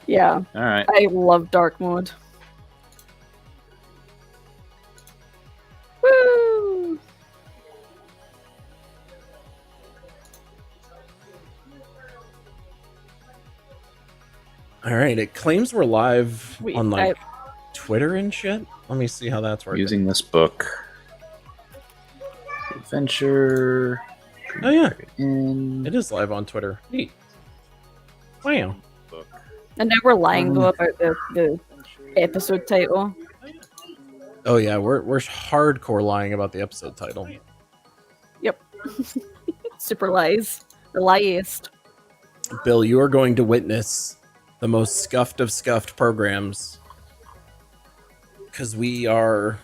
Yeah. All right. I love dark mode. Woo! All right, it claims we're live Wait, on like Twitter and shit. Let me see how that's working. Using this book. Adventure. Oh yeah, In. it is live on Twitter. Neat. Wow. Book. And now we're lying though about the episode title. Oh yeah, we're hardcore lying about the episode title. Yep. Super lies. The liest. Bill, you are going to witness the most scuffed of scuffed programs because we are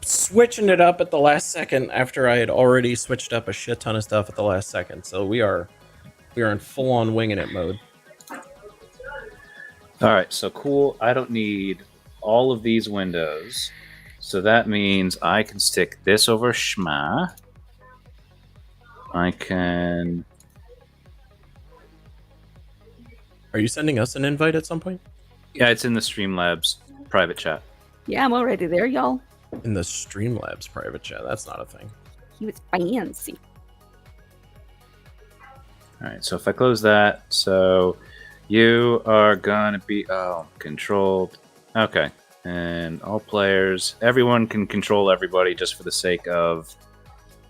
switching it up at the last second after I had already switched up a shit ton of stuff at the last second. So we are in full on winging it mode. All right, so cool. I don't need all of these windows. So that means I can stick this over Shma. I can... Are you sending us an invite at some point? Yeah, it's in the Streamlabs private chat. Yeah, I'm already there, y'all. In the Streamlabs private chat. That's not a thing. He was fancy. All right, so if I close that, so you are gonna be controlled. Okay, and all players, everyone can control everybody just for the sake of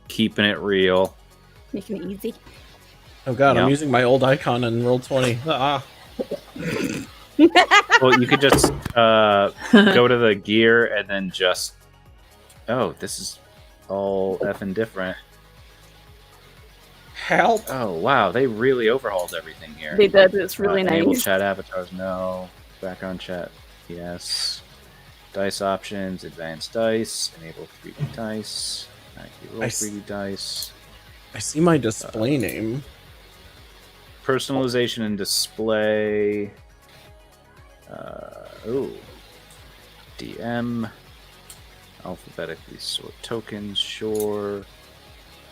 keeping it real. Making it easy. Oh god, Yeah. I'm using my old icon in Roll20. Ah. Well, you could just go to the gear and then just... Oh, this is all effing different. Help! Oh, wow, they really overhauled everything here. They did. It's really Enable nice. chat avatars, no. Background chat, yes. Dice options, advanced dice, enable 3D dice. Roll 3D dice. I see my display name. Personalization and display. DM. Alphabetically sort tokens, sure.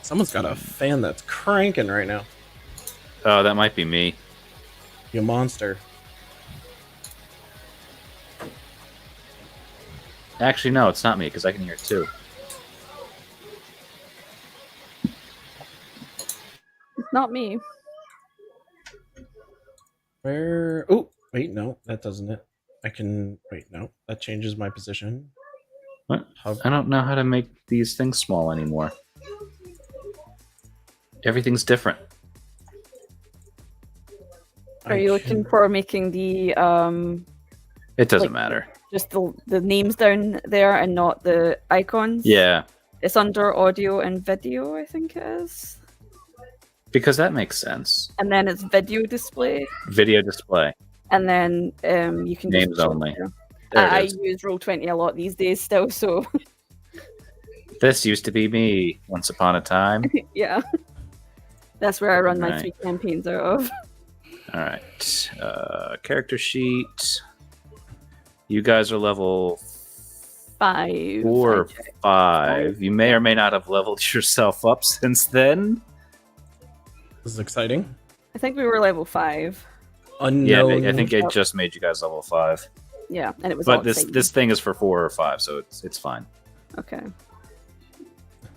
Someone's got a fan that's cranking right now. Oh, that might be me. You monster. Actually, no, it's not me because I can hear it too. It's not me. Where? Oh, wait, no, that doesn't it. I can... Wait, no, that changes my position. What? How... I don't know how to make these things small anymore. Everything's different. Are you looking for making the It doesn't like, matter. just the names down there and not the icons? Yeah, It's under audio and video, I think it is. because that makes sense. And then it's video display. Video display. And then you can Names just only. there. There I it is. use Roll20 a lot these days still, so This used to be me once upon a time. yeah. That's where I run my Right. 3 campaigns out of. All right. Character sheet. You guys are level 5. 4 or I checked. 5. You may or may not have leveled yourself up since then. This is exciting. I think we were level 5. Unknown. Yeah, I think it just made you guys level 5. Yeah, and it was But all this exciting. this thing is for 4 or 5, so it's fine. Okay.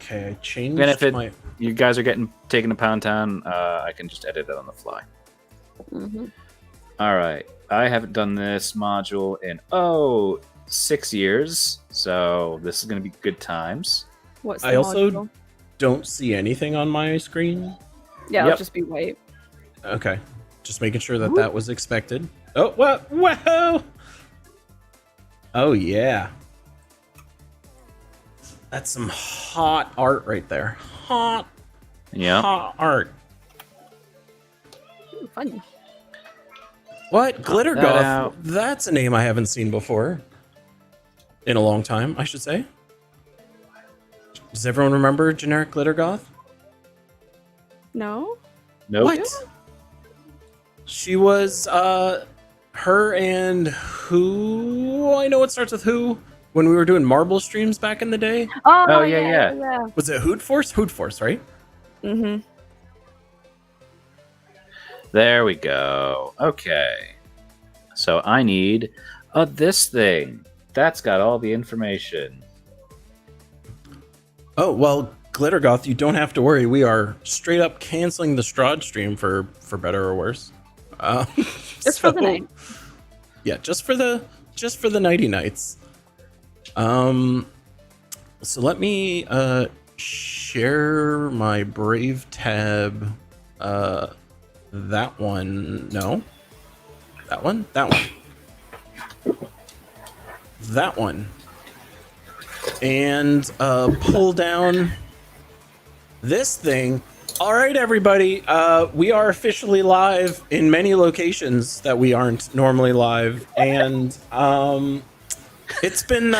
Okay, I changed And if my... you guys are getting taken to Pound Town, I can just edit it on the fly. Mm-hmm. All right. I haven't done this module in 6 years, so this is going to be good times. What's the I also module? don't see anything on my screen. Yeah, it'll Yep. just be white. Okay, just making sure that that was expected. Oh, what? Whoa! Oh yeah, that's some hot art right there. Hot art. Ooh, fun. What? Glitter that Goth? out. That's a name I haven't seen before. In a long time, I should say. Does everyone remember generic Glitter Goth? No? Nope. What? She was her and who? I know it starts with who. When we were doing marble streams back in the day. Oh, yeah. Was it Hoot Force? Hoot Force, right? Mm-hmm. There we go. Okay. So I need this thing. That's got all the information. Oh, well, Glittergoth, you don't have to worry. We are straight up canceling the Strahd stream for better or worse. Just for the night. Yeah, just for the nighty nights. So let me share my Brave tab. That one. No. That one. That one. That one. And pull down this thing. All right, everybody. We are officially live in many locations that we aren't normally live, and it's been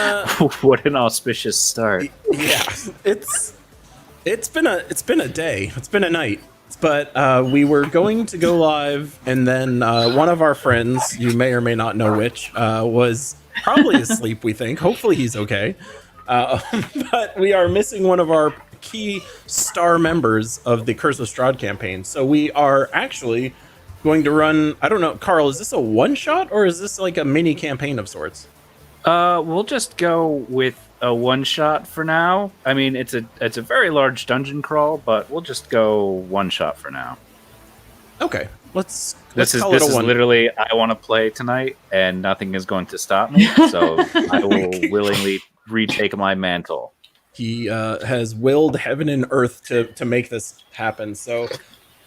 What an auspicious start. yeah, it's been a day. It's been a night. But we were going to go live, and then one of our friends, you may or may not know which, was probably asleep. We think. Hopefully, he's okay. But we are missing one of our key star members of the Curse of Strahd campaign. So we are actually going to run. I don't know, Carl. Is this a one shot or is this like a mini campaign of sorts? We'll just go with a one shot for now. I mean, it's a very large dungeon crawl, but we'll just go one shot for now. Okay, let's This is call it a one. literally I want to play tonight, and nothing is going to stop me. So I will willingly retake my mantle. He has willed heaven and earth to make this happen. So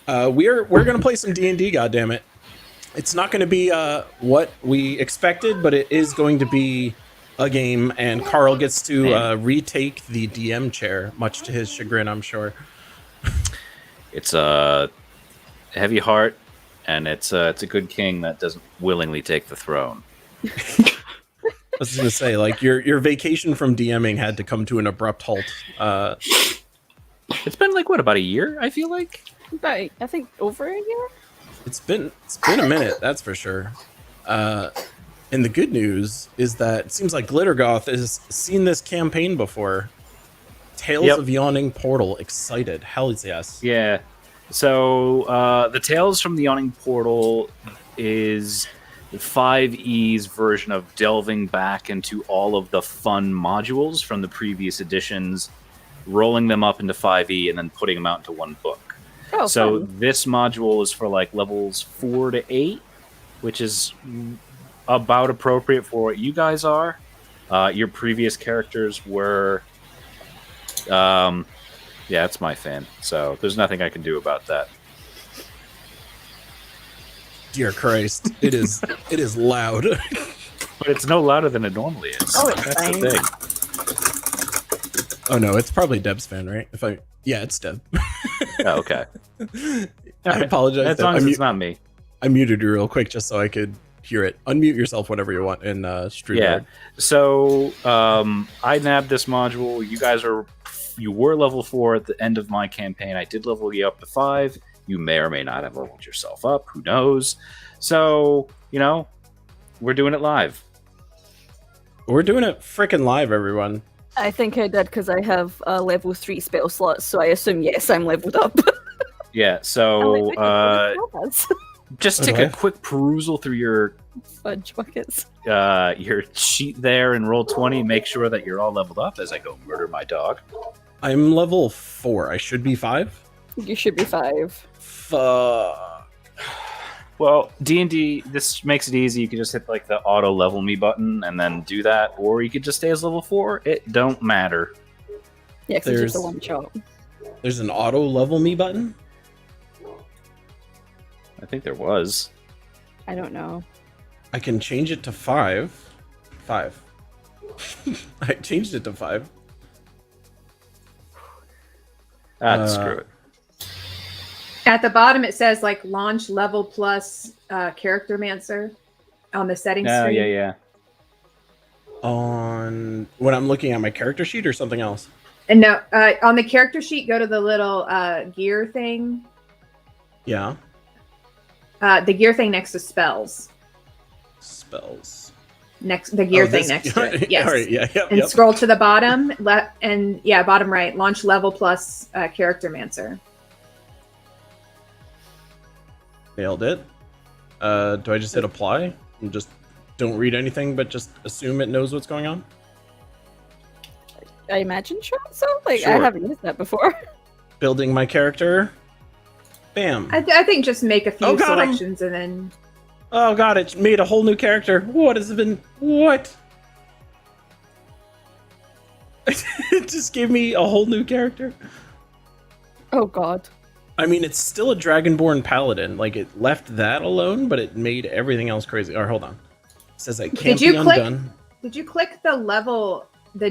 we're gonna play some D&D. Goddammit. It's not going to be what we expected, but it is going to be a game, and Carl gets to retake the DM chair, much to his chagrin, I'm sure. It's a heavy heart, and it's a good king that doesn't willingly take the throne. I was going to say, like, your vacation from DMing had to come to an abrupt halt. It's been like, what, about a year, I feel like? But I think over a year? It's been a minute, that's for sure. And the good news is that it seems like Glittergoth has seen this campaign before. Tales of Yawning Portal, excited. Hell yes. Yeah. So the Tales from the Yawning Portal is 5e's version of delving back into all of the fun modules from the previous editions, rolling them up into 5e, and then putting them out into one book. Oh, So fun. this module is for like levels 4 to 8, which is about appropriate for what you guys are. Your previous characters were, yeah, it's my fan. So there's nothing I can do about that. Dear Christ, it is loud. But it's no louder than it normally is. Oh, it's That's fine. the thing. Oh no, it's probably Deb's fan, right? Yeah, it's Deb. Oh, okay. I apologize. As Deb. long as it's not me. I muted you real quick just so I could hear it. Unmute yourself whenever you want in StreamYard. Yeah. So I nabbed this module. You were level 4 at the end of my campaign. I did level you up to 5. You may or may not have leveled yourself up. Who knows? So, we're doing it live. We're doing it freaking live, everyone. I think I did because I have level 3 spell slots, so I assume yes, I'm leveled up. Yeah, so just take Okay. a quick perusal through your Fudge buckets. sheet there and roll 20. Make sure that you're all leveled up as I go murder my dog. I'm level 4. I should be 5. You should be 5. Fuck. Well, D&D, this makes it easy. You can just hit like the auto level me button and then do that, or you could just stay as level 4. It don't matter. Yeah, because it's just a one shot. There's an auto level me button? I think there was. I don't know. I can change it to 5. 5. I changed it to 5. Screw it. At the bottom, it says like launch level plus character mancer on the settings Oh, screen. yeah. On when I'm looking at my character sheet or something else? And no, on the character sheet, go to the little gear thing. Yeah. The gear thing next to spells. Spells. The gear Oh, thing this- next to it. Yes. All right, yeah, yep, And yep. scroll to the bottom bottom right. Launch level plus character mancer. Nailed it. Do I just hit apply? And just don't read anything, but just assume it knows what's going on? I imagine so. Like, I Sure. haven't used that before. Building my character. Bam. I think just make a few Oh, got him. selections and then. Oh god, it made a whole new character. What has it been? What? It just gave me a whole new character. Oh god. I mean, it's still a Dragonborn Paladin. Like, it left that alone, but it made everything else crazy. Or hold on. It says I can't be undone. Did you click the level, the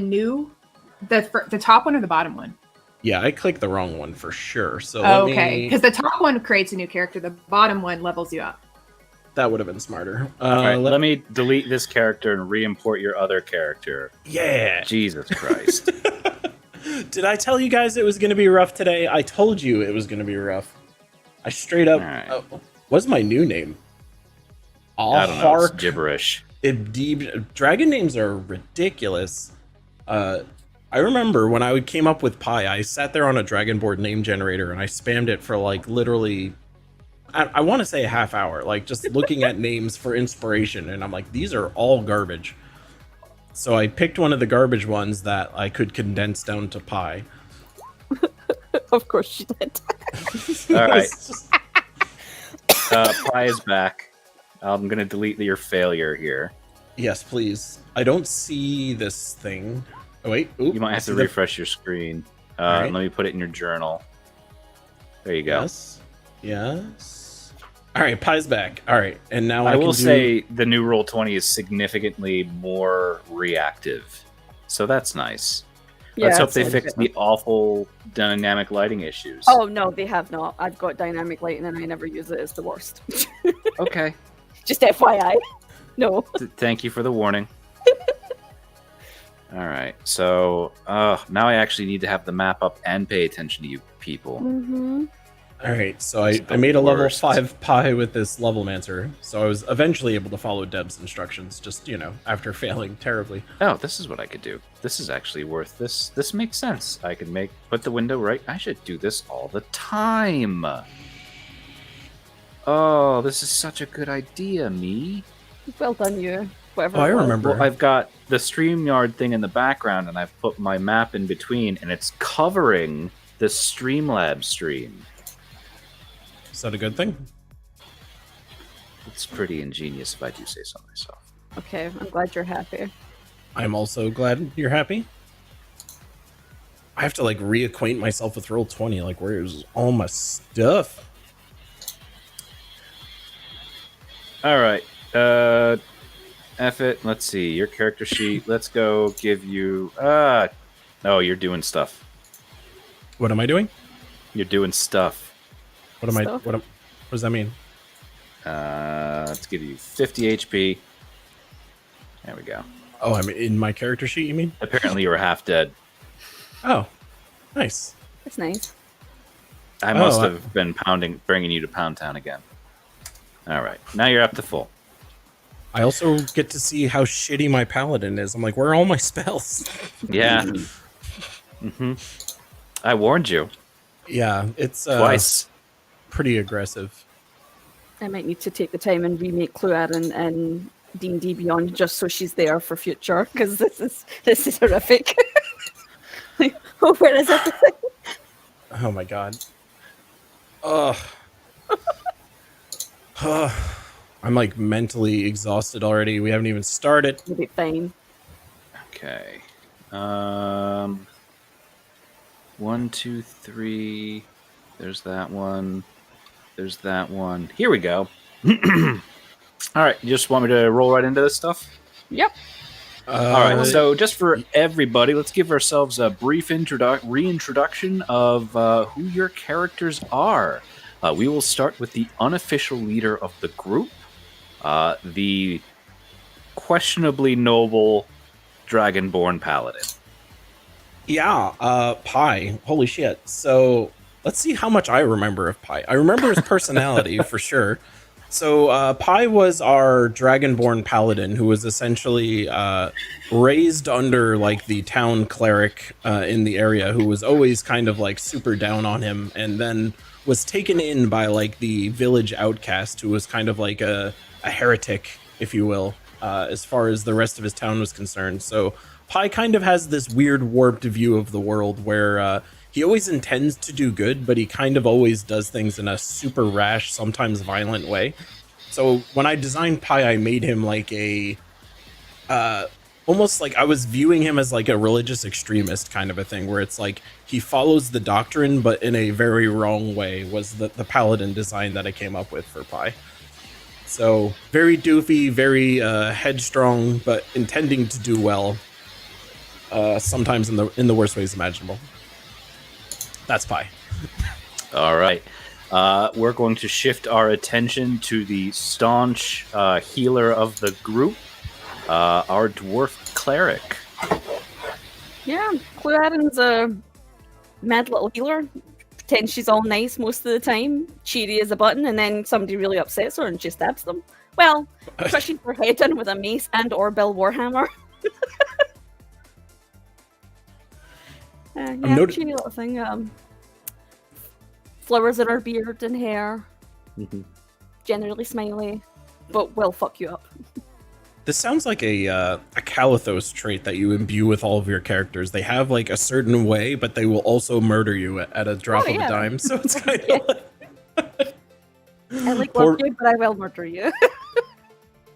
top one or the bottom one? Yeah, I clicked the wrong one for sure. So Okay, because the top one creates a new character. The bottom one levels you up. that would have been smarter. Alright, let me delete this character and re-import your other character. Yeah. Jesus Christ. Did I tell you guys it was going to be rough today? I told you it was going to be rough. I straight up. Alright. What's my new name? I don't know, it's gibberish. Dragon names are ridiculous. I remember when I came up with Pi, I sat there on a Dragonboard name generator and I spammed it for like literally, I want to say a half hour, like just looking at names for inspiration. And I'm like, these are all garbage. So I picked one of the garbage ones that I could condense down to Pi. Of course she did. All right. Pi is back. I'm going to delete your failure here. Yes, please. I don't see this thing. Oh, wait. Oop, You might have to refresh your screen. Right. Let me put it in your journal. There you go. Yes. Yes. All right, Pi's back. All right, and now I will can say the new Roll20 is significantly more reactive. So that's nice. Let's hope they fix the awful dynamic lighting issues. Oh no, they have not. I've got dynamic lighting and I never use it. It's the worst. Okay. Just FYI. No. Thank you for the warning. All right. So now I actually need to have the map up and pay attention to you people. Mm-hmm. All right, so It's I the made a level worst. 5 Pi with this Levelmancer, so I was eventually able to follow Deb's instructions, just, you know, after failing terribly. Oh, this is what I could do. This is actually worth this. This makes sense. I could put the window right. I should do this all the time. Oh, this is such a good idea, me. Well done, you. Whatever. Oh, I it was. remember. Well, I've got the StreamYard thing in the background, and I've put my map in between, and it's covering the Streamlabs stream. Is that a good thing? It's pretty ingenious, if I do say so myself. Okay, I'm glad you're happy. I'm also glad you're happy. I have to, like, reacquaint myself with Roll20, like, where's all my stuff? All right. F it. Let's see. Your character sheet. Let's go give you... Oh, you're doing stuff. What am I doing? You're doing stuff. What am I... Stuff? What does that mean? Let's give you 50 HP. There we go. Oh, I'm in my character sheet, you mean? Apparently you were half dead. Oh, nice. That's nice. I must have been bringing you to Pound Town again. All right. Now you're up to full. I also get to see how shitty my paladin is. I'm like, where are all my spells? Yeah. I warned you. Yeah, it's Twice. pretty aggressive. I might need to take the time and remake Cluarin and D&D Beyond just so she's there for future, because this is horrific. Like, oh, where is everything? Oh my god. Ugh. I'm like mentally exhausted already. We haven't even started. You'll be fine. Okay. 1, 2, 3. There's that one. There's that one. Here we go. All right. You just want me to roll right into this stuff? Yep. All right. So just for everybody, let's give ourselves a brief reintroduction of who your characters are. We will start with the unofficial leader of the group, the questionably noble Dragonborn Paladin. Yeah, Pi. Holy shit. So let's see how much I remember of Pi. I remember his personality for sure. So Pi was our Dragonborn Paladin who was essentially raised under like the town cleric in the area who was always kind of like super down on him, and then was taken in by like the village outcast who was kind of like a heretic if you will, as far as the rest of his town was concerned. So Pi kind of has this weird warped view of the world where he always intends to do good, but he kind of always does things in a super rash, sometimes violent way. So when I designed Pi, I made him like a almost like I was viewing him as like a religious extremist kind of a thing, where it's like he follows the doctrine, but in a very wrong way, was the paladin design that I came up with for Pi. So very doofy, very headstrong, but intending to do well. Sometimes in the worst ways imaginable. That's Pi. All right. We're going to shift our attention to the staunch healer of the group, our dwarf cleric. Yeah, Cluadden's a mad little healer. Pretends she's all nice most of the time, cheery as a button, and then somebody really upsets her and she stabs them. Well, crushing her head in with a mace and or Bill Warhammer. Yeah, cheery little thing. Flowers in her beard and hair. Mm-hmm. Generally smiley, but will fuck you up. This sounds like a Calathos trait that you imbue with all of your characters. They have like a certain way, but they will also murder you at a drop of a dime. So it's kind of I love you, but I will murder you.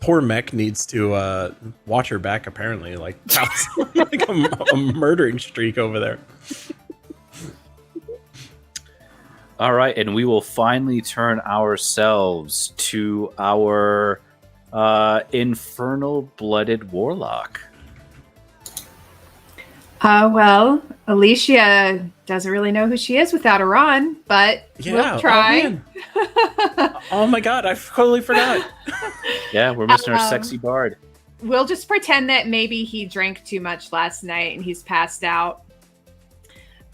Poor Mech needs to watch her back, apparently. Like, like a murdering streak over there. All right, and we will finally turn ourselves to our infernal blooded warlock. Well, Alicia doesn't really know who she is without Iran, but we'll try. Oh my god, I totally forgot. Yeah, we're missing our sexy bard. We'll just pretend that maybe he drank too much last night and he's passed out.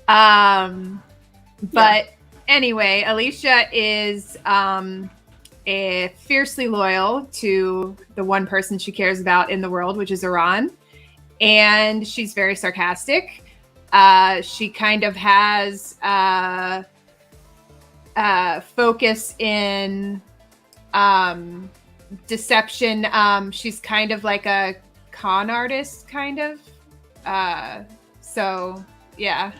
But anyway, Alicia is fiercely loyal to the one person she cares about in the world, which is Iran. And she's very sarcastic. She kind of has focus in deception. She's kind of like a con artist, kind of. So, yeah.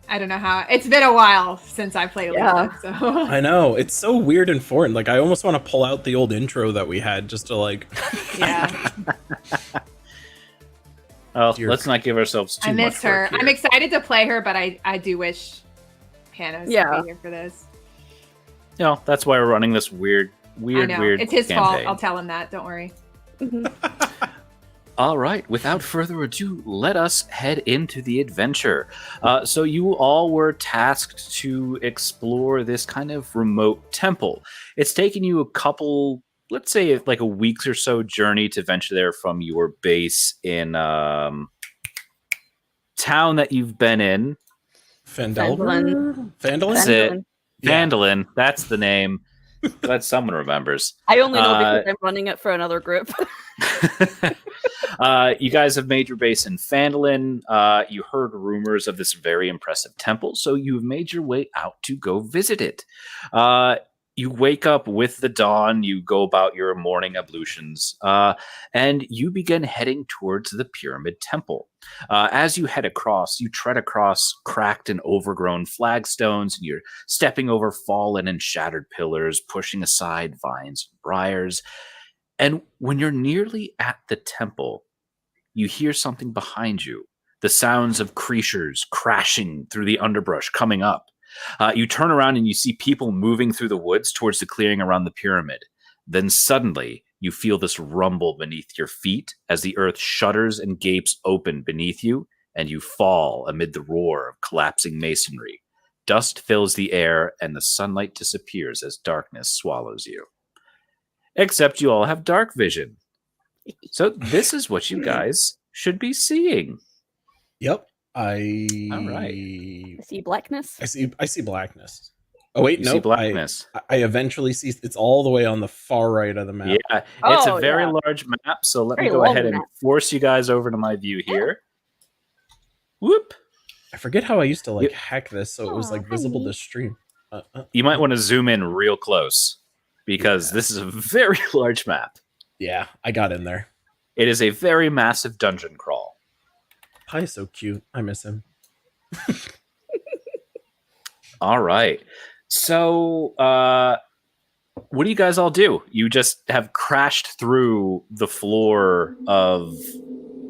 I don't know how. It's been a while since I played Alicia, so. I know. It's so weird and foreign. Like, I almost want to pull out the old intro that we had just to, like... Yeah. Well, let's not give ourselves too much. I miss her. I'm excited to play her, but I do wish Hannah was to be here for this. You know, that's why we're running this weird It's his campaign. fault. I'll tell him that. Don't worry. All right, without further ado, let us head into the adventure. So you all were tasked to explore this kind of remote temple. It's taken you a couple, let's say like a week or so journey to venture there from your base in town that you've been in. Phandalin? That's it. Phandalin, that's the name. Glad someone remembers. I only know because I'm running it for another group. You guys have made your base in Phandalin. You heard rumors of this very impressive temple, so you've made your way out to go visit it. You wake up with the dawn, you go about your morning ablutions, and you begin heading towards the Pyramid Temple. As you head across, you tread across cracked and overgrown flagstones, and you're stepping over fallen and shattered pillars, pushing aside vines and briars. And when you're nearly at the temple, you hear something behind you, the sounds of creatures crashing through the underbrush coming up. You turn around and you see people moving through the woods towards the clearing around the pyramid. Then suddenly, you feel this rumble beneath your feet as the earth shudders and gapes open beneath you, and you fall amid the roar of collapsing masonry. Dust fills the air, and the sunlight disappears as darkness swallows you. Except you all have dark vision. So this is what you guys should be seeing. Yep. All right. I see blackness. I see blackness. Oh wait, no. Blackness. I eventually see it's all the way on the far right of the map. Yeah, it's a very large map. So let me go ahead and force you guys over to my view here. Whoop! I forget how I used to like hack this so it was like visible to stream. You might want to zoom in real close. because this is a very large map. Yeah, I got in there. It is a very massive dungeon crawl. Pi is so cute. I miss him. All right. So, what do you guys all do? You just have crashed through the floor of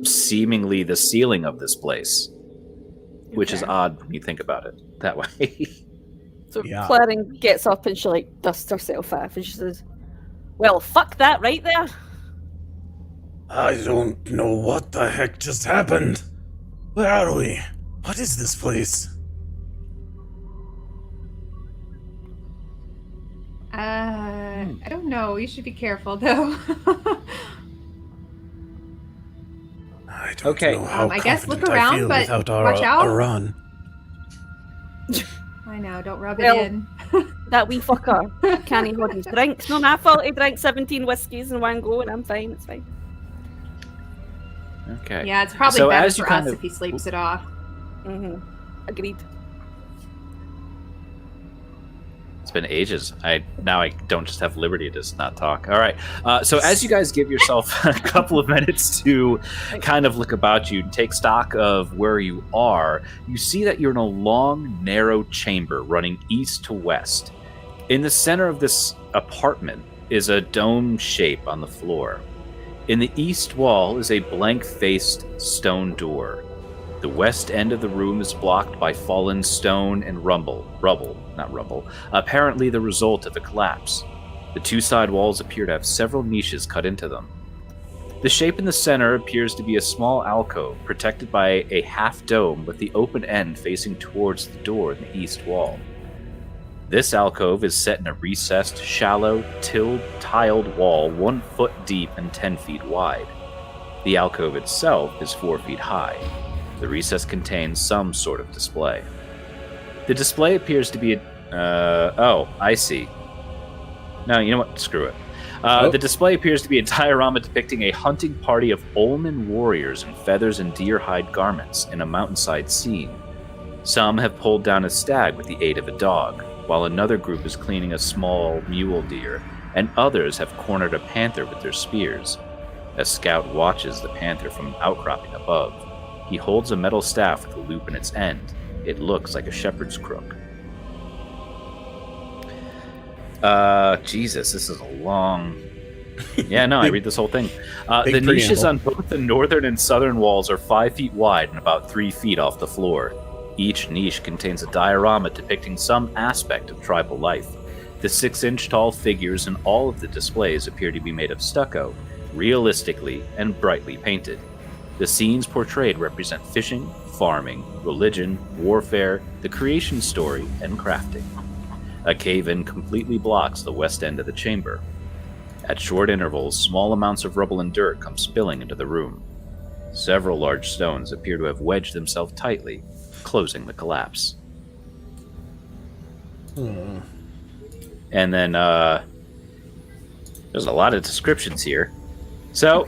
seemingly the ceiling of this place, which is odd when you think about it that way. So Yeah. Clarin gets up and she like dusts herself off and she says, "Well, fuck that right there." I don't know what the heck just happened. Where are we? What is this place? I don't know. You should be careful, though. I don't Okay. know how I guess look confident I around, feel but without watch out. Aran. I know. Don't rub Well- it in. That wee fucker can't hold his drinks. No, my fault. He drank 17 whiskies in one go, and I'm fine. It's fine. Okay. Yeah, it's probably So better as you for kind us of- if he sleeps it off. Agreed. It's been ages. Now I don't just have liberty to just not talk. All right. So as you guys give yourself a couple of minutes to kind of look about you and take stock of where you are, you see that you're in a long, narrow chamber running east to west. In the center of this apartment is a dome shape on the floor. In the east wall is a blank-faced stone door. The west end of the room is blocked by fallen stone and rubble, apparently the result of a collapse. The two side walls appear to have several niches cut into them. The shape in the center appears to be a small alcove protected by a half dome with the open end facing towards the door in the east wall. This alcove is set in a recessed, shallow, tiled wall 1 foot deep and 10 feet wide. The alcove itself is 4 feet high. The recess contains some sort of display. The display appears to be I see. No, you know what? Screw it. The display appears to be a diorama depicting a hunting party of Olman warriors in feathers and deer hide garments in a mountainside scene. Some have pulled down a stag with the aid of a dog, while another group is cleaning a small mule deer, and others have cornered a panther with their spears. A scout watches the panther from an outcropping above. He holds a metal staff with a loop in its end. It looks like a shepherd's crook. Jesus, this is a long... Yeah, no, I read this whole thing. The niches on both the northern and southern walls are 5 feet wide and about 3 feet off the floor. Each niche contains a diorama depicting some aspect of tribal life. The 6-inch tall figures in all of the displays appear to be made of stucco, realistically and brightly painted. The scenes portrayed represent fishing, farming, religion, warfare, the creation story, and crafting. A cave-in completely blocks the west end of the chamber. At short intervals, small amounts of rubble and dirt come spilling into the room. Several large stones appear to have wedged themselves tightly, closing the collapse. And then, there's a lot of descriptions here. So,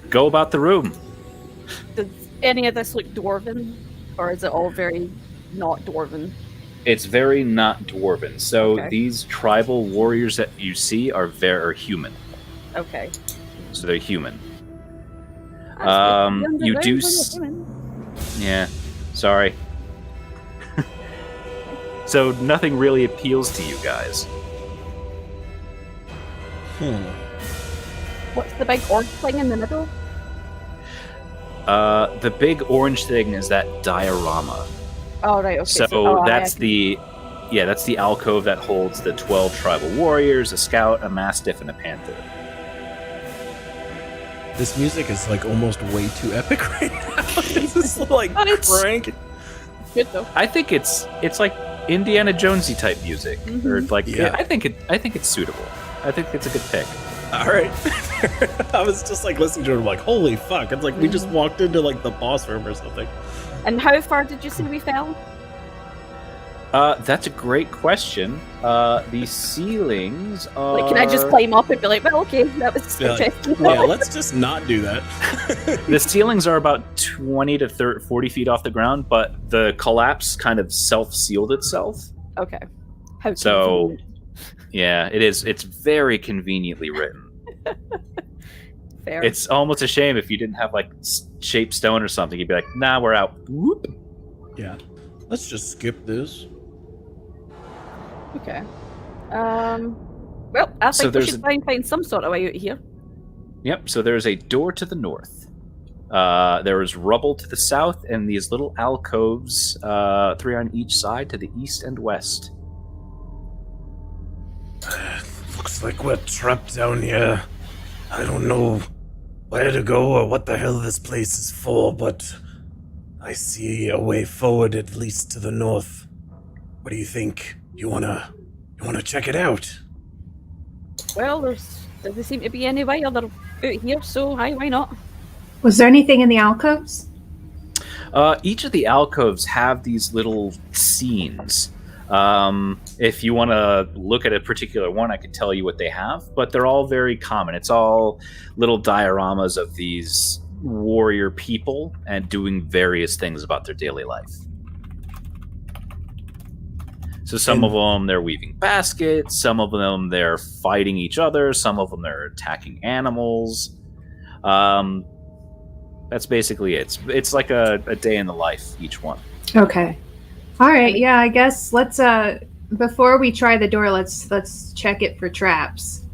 go about the room. Does any of this look dwarven, or is it all very not dwarven? It's very not dwarven. So Okay. these tribal warriors that you see are human. Okay. So they're human. That's good. You do. Human. Yeah. Sorry. So nothing really appeals to you guys. What's the big orange thing in the middle? The big orange thing is that diorama. Oh, right, okay. So that's the alcove that holds the 12 tribal warriors, a scout, a mastiff, and a panther. This music is like almost way too epic right now. This is like But it's- crank. good though. I think it's like Indiana Jonesy type music, or like Yeah. I think it's suitable. I think it's a good pick. All right. I was just like listening to it. I'm like, holy fuck! It's like we just walked into like the boss room or something. And how far did you say we fell? That's a great question. The ceilings are. Like, can I just climb up and be like, well, okay, that was Yeah, like, interesting. Yeah, let's just not do that. The ceilings are about 20 to 40 feet off the ground, but the collapse kind of self-sealed itself. Okay. How So- convenient. Yeah, it is. It's very conveniently written. Fair. It's almost a shame if you didn't have like shape stone or something. You'd be like, nah, we're out. Whoop. Yeah. Let's just skip this. Okay. Well, I So think we there's should try and find some sort of way out here. Yep, so there's a door to the north. There is rubble to the south, and these little alcoves, 3 on each side, to the east and west. Looks like we're trapped down here. I don't know where to go or what the hell this place is for, but I see a way forward, at least to the north. What do you think? You wanna check it out? Well, doesn't seem to be any way other out here, so hi, why not? Was there anything in the alcoves? Each of the alcoves have these little scenes. If you want to look at a particular one, I could tell you what they have, but they're all very common. It's all little dioramas of these warrior people and doing various things about their daily life. So some of them, they're weaving baskets. Some of them, they're fighting each other. Some of them, they're attacking animals. That's basically it. It's like a day in the life, each one. Okay. All right. Yeah, I guess let's before we try the door, let's check it for traps.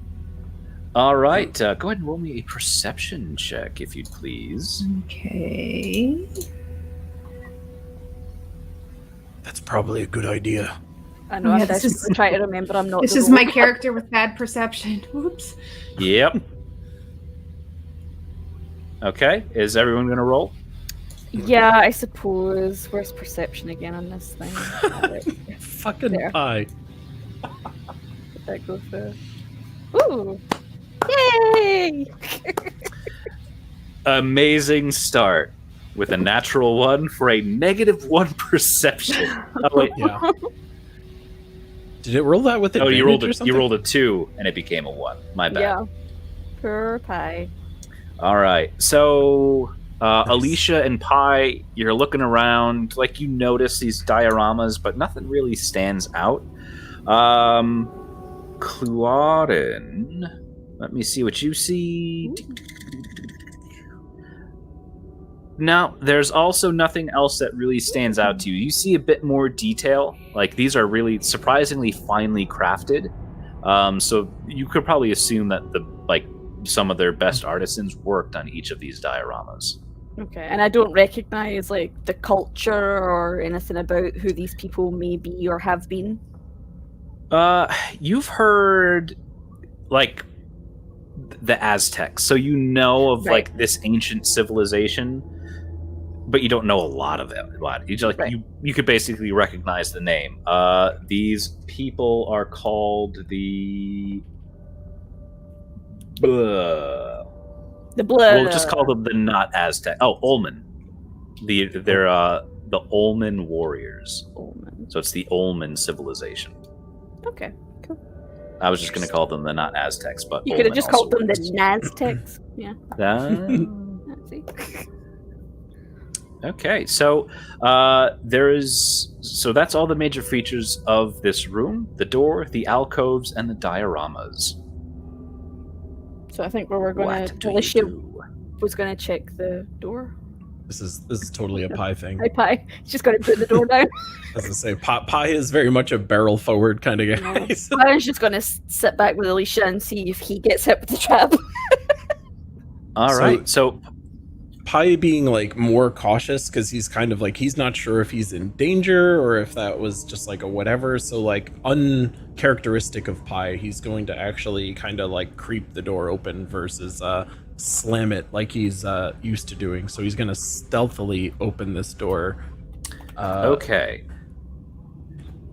All right. Go ahead and roll me a perception check, if you'd please. Okay. That's probably a good idea. I know, Yeah, I'm this desperately trying to remember I'm not This the is my rogue. character with bad perception. Whoops. Yep. Okay. Is everyone going to roll? Yeah, I suppose. Where's perception again on this thing? Fucking There. pie. Did that go for... Ooh! Yay! Amazing start with a natural 1 for a -1 perception. Oh wait, Yeah. Did it roll that with oh advantage you rolled or a, something? you rolled a 2 and it became a 1. My bad. Yeah. Poor pie. All right, so Alicia and Pi, you're looking around, like you notice these dioramas, but nothing really stands out. Cluaden, let me see what you see. No, there's also nothing else that really stands out to you. You see a bit more detail. Like, these are really surprisingly finely crafted. So you could probably assume that some of their best artisans worked on each of these dioramas. Okay, and I don't recognize like the culture or anything about who these people may be or have been. You've heard like the Aztecs, so you know of Right. like this ancient civilization, but you don't know a lot of them. You just, like Right. you could basically recognize the name. These people are called the. The blood. We'll just call them the not Aztec. Oh, Olmen. They're the Olmen warriors. Omen. So it's the Olmen civilization. Okay, cool. I was just going to call them the not Aztecs, but You could have Olmen just also called them the works. Naztecs. Yeah. See? Okay, so that's all the major features of this room: the door, the alcoves, and the dioramas. So I think we're going What to. do you Alicia do? was going to check the door. This is totally a pie thing. Hi, Pie. She's going to put the door down. As I say, pie is very much a barrel forward kind of guy. I was just going to sit back with Alicia and see if he gets hit with the trap. All right, so Pie being like more cautious because he's kind of like he's not sure if he's in danger or if that was just like a whatever. So like uncharacteristic of Pie, he's going to actually kind of like creep the door open versus slam it like he's used to doing. So he's going to stealthily open this door. okay.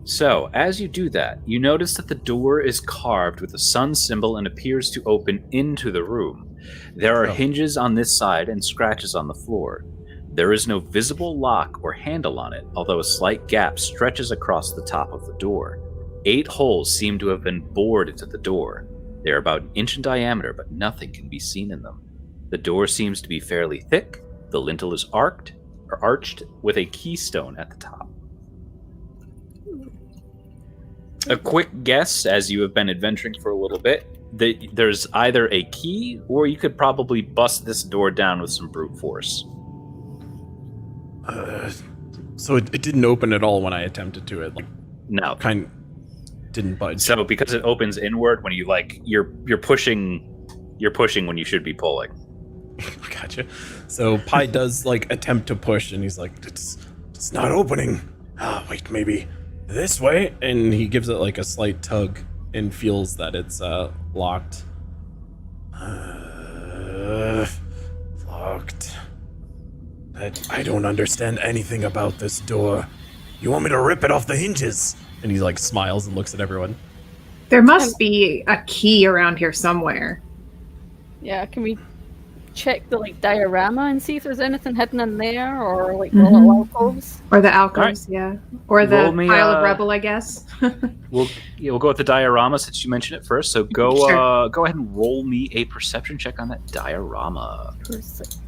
So, as you do that, you notice that the door is carved with a sun symbol and appears to open into the room. There are hinges on this side and scratches on the floor. There is no visible lock or handle on it, although a slight gap stretches across the top of the door. 8 holes seem to have been bored into the door. They are about an inch in diameter, but nothing can be seen in them. The door seems to be fairly thick. The lintel is arched with a keystone at the top. A quick guess, as you have been adventuring for a little bit, that there's either a key or you could probably bust this door down with some brute force. So it didn't open at all when I attempted to. It No. didn't budge. So because it opens inward when you you're pushing when you should be pulling. Gotcha. So Pi does attempt to push, and he's like, it's not opening. Wait, maybe this way. And he gives it a slight tug and feels that it's locked. Locked. I don't understand anything about this door. You want me to rip it off the hinges? And he smiles and looks at everyone. There must be a key around here somewhere. Yeah, can we check the diorama and see if there's anything hidden in there, or the little alcoves? Or the alcoves, yeah. Or the Roll me, pile of rubble, I guess. We'll go with the diorama since you mentioned it first. So go Sure. go ahead and roll me a perception check on that diorama. Perception.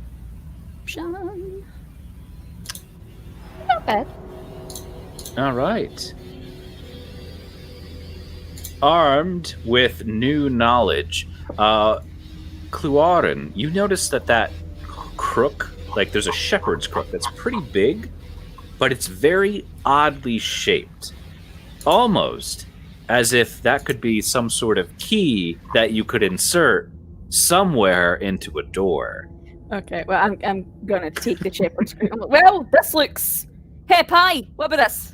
Not bad. All right. Armed with new knowledge, Cluarin, you notice that crook, there's a shepherd's crook that's pretty big, but it's very oddly shaped. Almost as if that could be some sort of key that you could insert somewhere into a door. Okay, well, I'm gonna take the shepherd's crook. Well, this looks. Hey, Pie, what about this?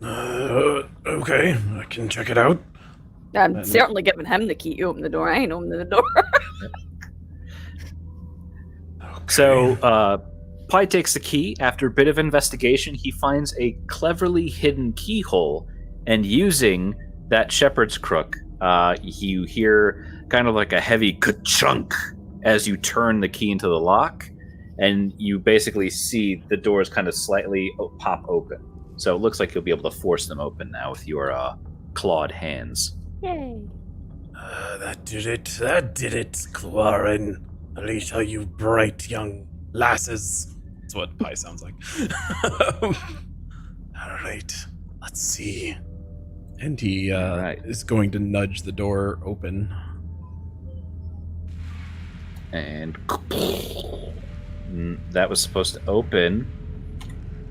Okay, I can check it out. I'm certainly giving him the key to open the door. I ain't opening the door. So, Pi takes the key. After a bit of investigation, he finds a cleverly hidden keyhole, and using that shepherd's crook, you hear kind of a heavy ka-chunk as you turn the key into the lock, and you basically see the doors kind of slightly pop open. So it looks like you'll be able to force them open now with your clawed hands. Yay. That did it, Cluarin. Alicia, you bright young lasses. That's what Pi sounds like. Alright, let's see. And he is going to nudge the door open. And that was supposed to open.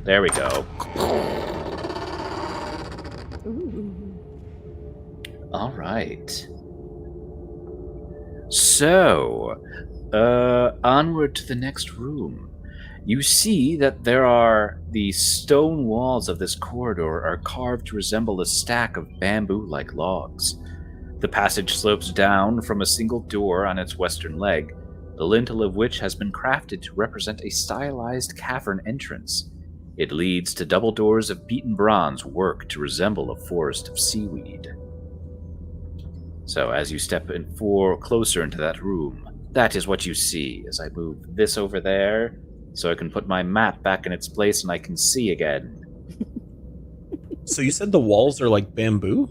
There we go. Ooh. All right. So, onward to the next room. You see that the stone walls of this corridor are carved to resemble a stack of bamboo-like logs. The passage slopes down from a single door on its western leg, the lintel of which has been crafted to represent a stylized cavern entrance. It leads to double doors of beaten bronze worked to resemble a forest of seaweed. So as you step closer into that room, that is what you see as I move this over there so I can put my map back in its place and I can see again. So you said the walls are bamboo?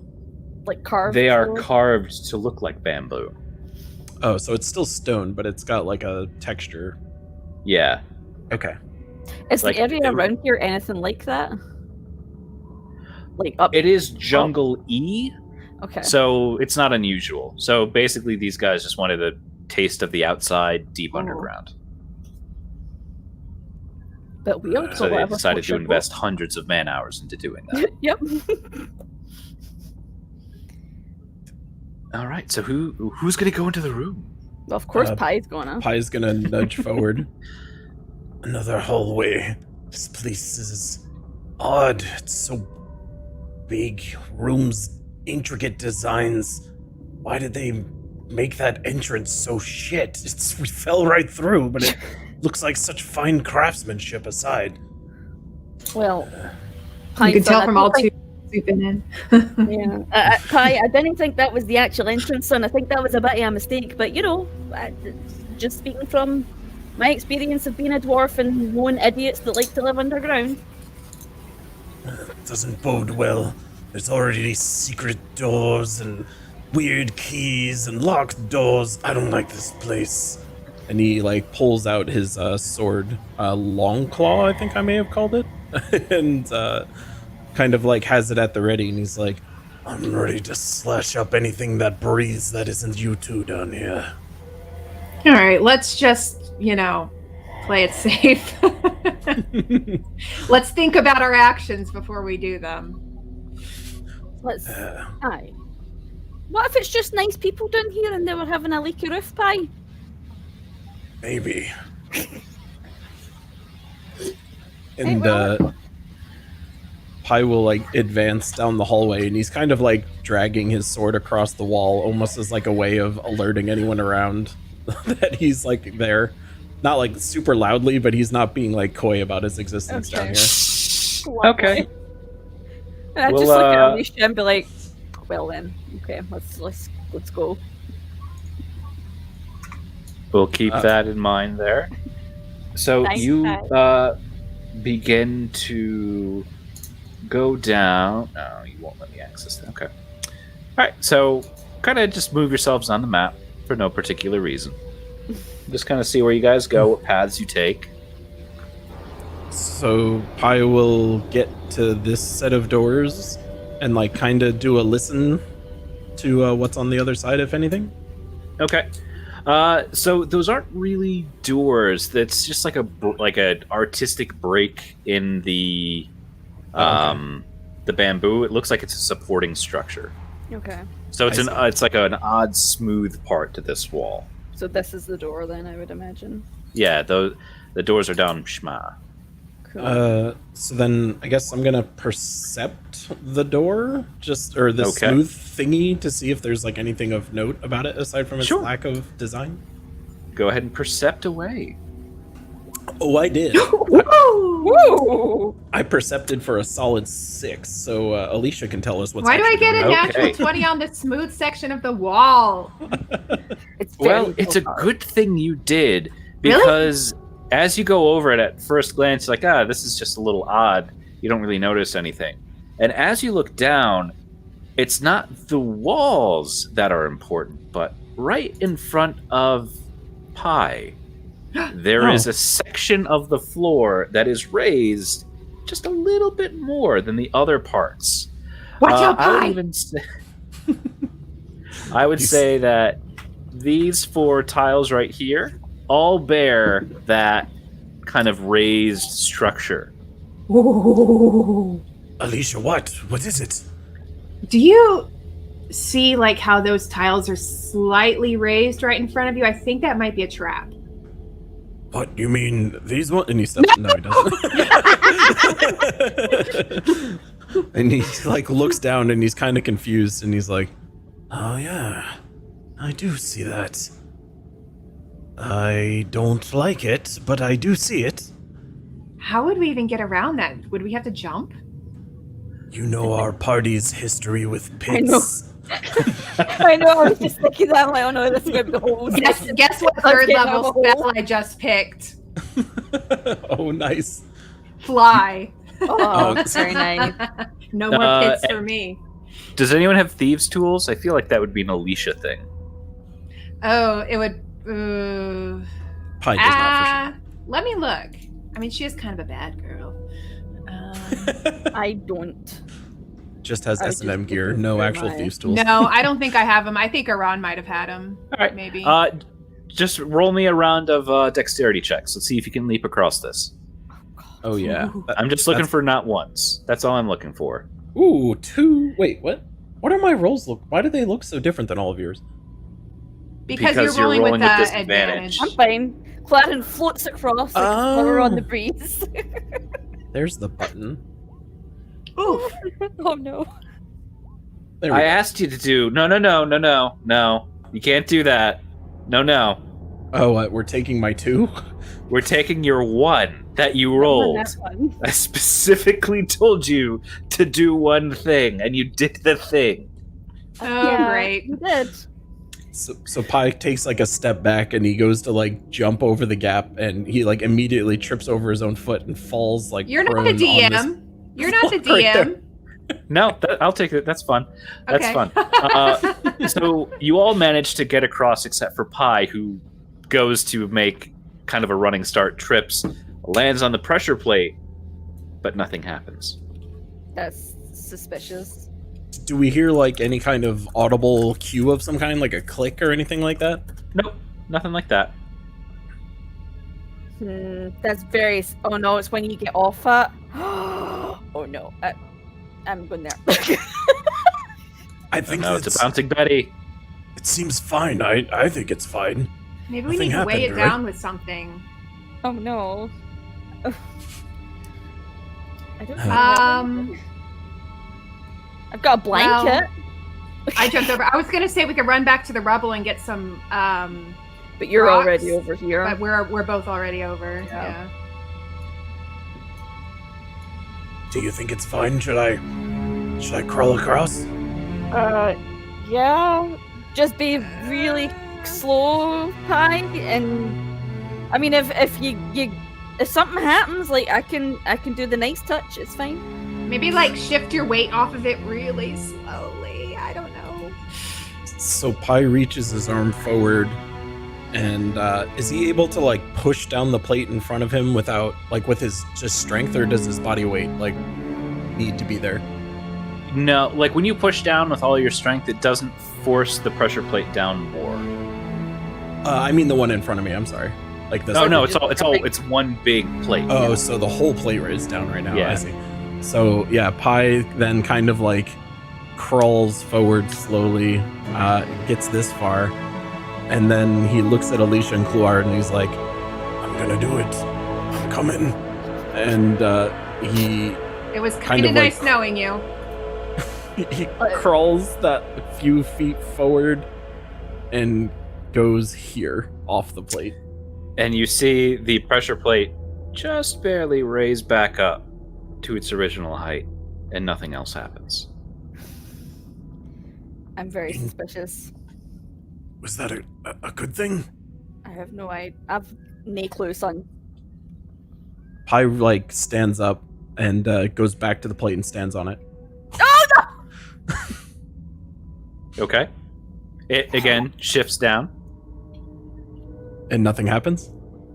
Carved? They are carved to look like bamboo. Oh, so it's still stone, but it's got a texture. Yeah. Okay. Is the area around here anything like that? Up? It is jungle-y, Okay. so it's not unusual. So basically these guys just wanted a taste of the outside, deep underground. But we also So they have a decided to potion invest hundreds of man-hours into doing that. Yep. All right, so who's going to go into the room? Well, of course, Pie's gonna. Pi's gonna nudge forward. Another hallway. This place is odd. It's so big. Rooms, intricate designs. Why did they make that entrance so shit? We fell right through, but it looks like such fine craftsmanship aside. Well, You can Pie's tell done from it. all two sweeping in. Yeah, Pie, I didn't think that was the actual entrance, and I think that was a bit of a mistake. But just speaking from my experience of being a dwarf and knowing idiots that like to live underground. It doesn't bode well. There's already secret doors and weird keys and locked doors. I don't like this place. And he pulls out his sword, Long Claw, I think I may have called it, and kind of like has it at the ready, and he's like, I'm ready to slash up anything that breathes that isn't you two down here. All right, let's just, play it safe. Let's think about our actions before we do them. Let's. Aye. What if it's just nice people down here and they were having a leaky roof pie? Maybe. Hey, And well- Pi will like advance down the hallway, and he's kind of like dragging his sword across the wall, almost as like a way of alerting anyone around that he's like there. Not like super loudly, but he's not being like coy about his existence down here. Okay. And I Well, just look at Alicia and be like, well then, okay, let's go. We'll keep that in mind there. So Nice you try. begin to go down. Oh, you won't let me access that. Okay. All right. So kind of just move yourselves on the map for no particular reason. Just kind of see where you guys go, what paths you take. So Pi will get to this set of doors and like kind of do a listen to what's on the other side, if anything. Okay. So those aren't really doors. That's just like an artistic break in the the bamboo. It looks like it's a supporting structure. Okay. So it's I see. it's like an odd smooth part to this wall. So this is the door then, I would imagine. Yeah, the doors are down schma. Cool. So then I guess I'm gonna percept the door, or the Okay. smooth thingy, to see if there's like anything of note about it aside from its Sure. lack of design. Go ahead and percept away. Oh, I did. Woo! I percepted for a solid 6, so Alicia can tell us what's. Why do I actually get a going on. natural Okay. 20 on the smooth section of the wall? It's Well, very it's a dark. good thing you did, Really? because as you go over it at first glance, you're like, this is just a little odd. You don't really notice anything. And as you look down, it's not the walls that are important, but right in front of Pi, there is a section of the floor that is raised just a little bit more than the other parts. Watch out, I would Pi! even say, I would say that these 4 tiles right here all bear that kind of raised structure. Ooh. Alicia, what? What is it? Do you see like how those tiles are slightly raised right in front of you? I think that might be a trap. What, you mean these ones? And he steps. No, he doesn't. And he like looks down and he's kind of confused and he's like, "Oh yeah, I do see that. I don't like it, but I do see it. How would we even get around that? Would we have to jump? You know our party's history with I know. pits." I know, I was just thinking that. I'm like, oh no, this is going to be the whole Guess what Let's third get level down the hole. spell I just picked? Oh, nice. Fly. Oh, Oh, very nice. No more Uh, pits for me. Does anyone have thieves' tools? I feel like that would be an Alicia thing. Oh, it would. Pi does not Let me look. I mean, she is kind of a bad girl. for sure. I don't. Just has I S&M just gear, didn't no wear actual mine. thieves tools. No, I don't think I have them. I think Iran might have had them. All right. Maybe. Just roll me a round of dexterity checks. Let's see if you can leap across this. Oh yeah. I'm just looking That's- for not once. That's all I'm looking for. Ooh, 2. Wait, what? What are my rolls look? Why do they look so different than all of yours? because because you're you're rolling with rolling with the disadvantage. advantage. I'm fine. Clarence floats across like a flower on the Oh. breeze. There's the button. Oof. Oh no. There we I go. asked you to do no. You can't do that. No. Oh, what? We're taking my 2? We're taking your 1 that you rolled. That one. I specifically told you to do one thing, and you did the thing. Oh, Yeah, great. You did. So Pi takes like a step back and he goes to like jump over the gap and he like immediately trips over his own foot and falls like You're not prone the on this- DM. You're not the Right there. DM. No, I'll take it. That's fun. That's Okay. fun. So you all managed to get across except for Pi, who goes to make kind of a running start, trips, lands on the pressure plate, but nothing happens. That's suspicious. Do we hear like any kind of audible cue of some kind, like a click or anything like that? Nope, nothing like that. That's very. Oh no, it's when you get off it. Oh no, I'm going there. I think No, it's a bouncing Betty. it seems fine. I think it's fine. Maybe we Nothing need to weigh it happened, right? down with something. Oh no. I don't. I've got a blanket. I jumped over. I was gonna say we could run back to the rubble and get some. But you're rocks, already over here. But we're both already over. Yeah. Do you think it's fine? Should I crawl across? Yeah. Just be really slow, Pi, and I mean, if something happens, like I can do the nice touch. It's fine. Maybe like shift your weight off of it really slowly. I don't know. So Pi reaches his arm forward, and is he able to like push down the plate in front of him without like with his just strength, or does his body weight like need to be there? No, like when you push down with all your strength, it doesn't force the pressure plate down more. I mean the one in front of me. I'm sorry. Like this. Oh no, it's one big plate. Oh, so the whole plate is down right now. Yeah. I see. So yeah, Pi then kind of like crawls forward slowly, gets this far, and then he looks at Alicia and Kluard and he's like, "I'm gonna do it. I'm coming." And he It was Kind kind of of like- nice knowing you. he crawls that few feet forward and goes here off the plate. And you see the pressure plate just barely raise back up to its original height, and nothing else happens. I'm very suspicious. Was that a good thing? I have no idea. I've no clue, son. Pi like stands up and goes back to the plate and stands on it. Oh no! Okay. It again shifts down, And nothing happens?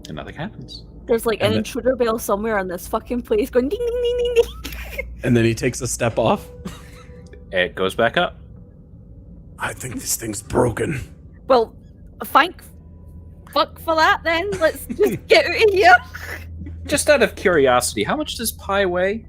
and nothing happens. There's like an And then- intruder bell somewhere on this fucking place going ding ding ding ding ding. And then he takes a step off. It goes back up. I think this thing's broken. Well, fuck for that then. Let's just get out of here. Just out of curiosity, how much does Pi weigh?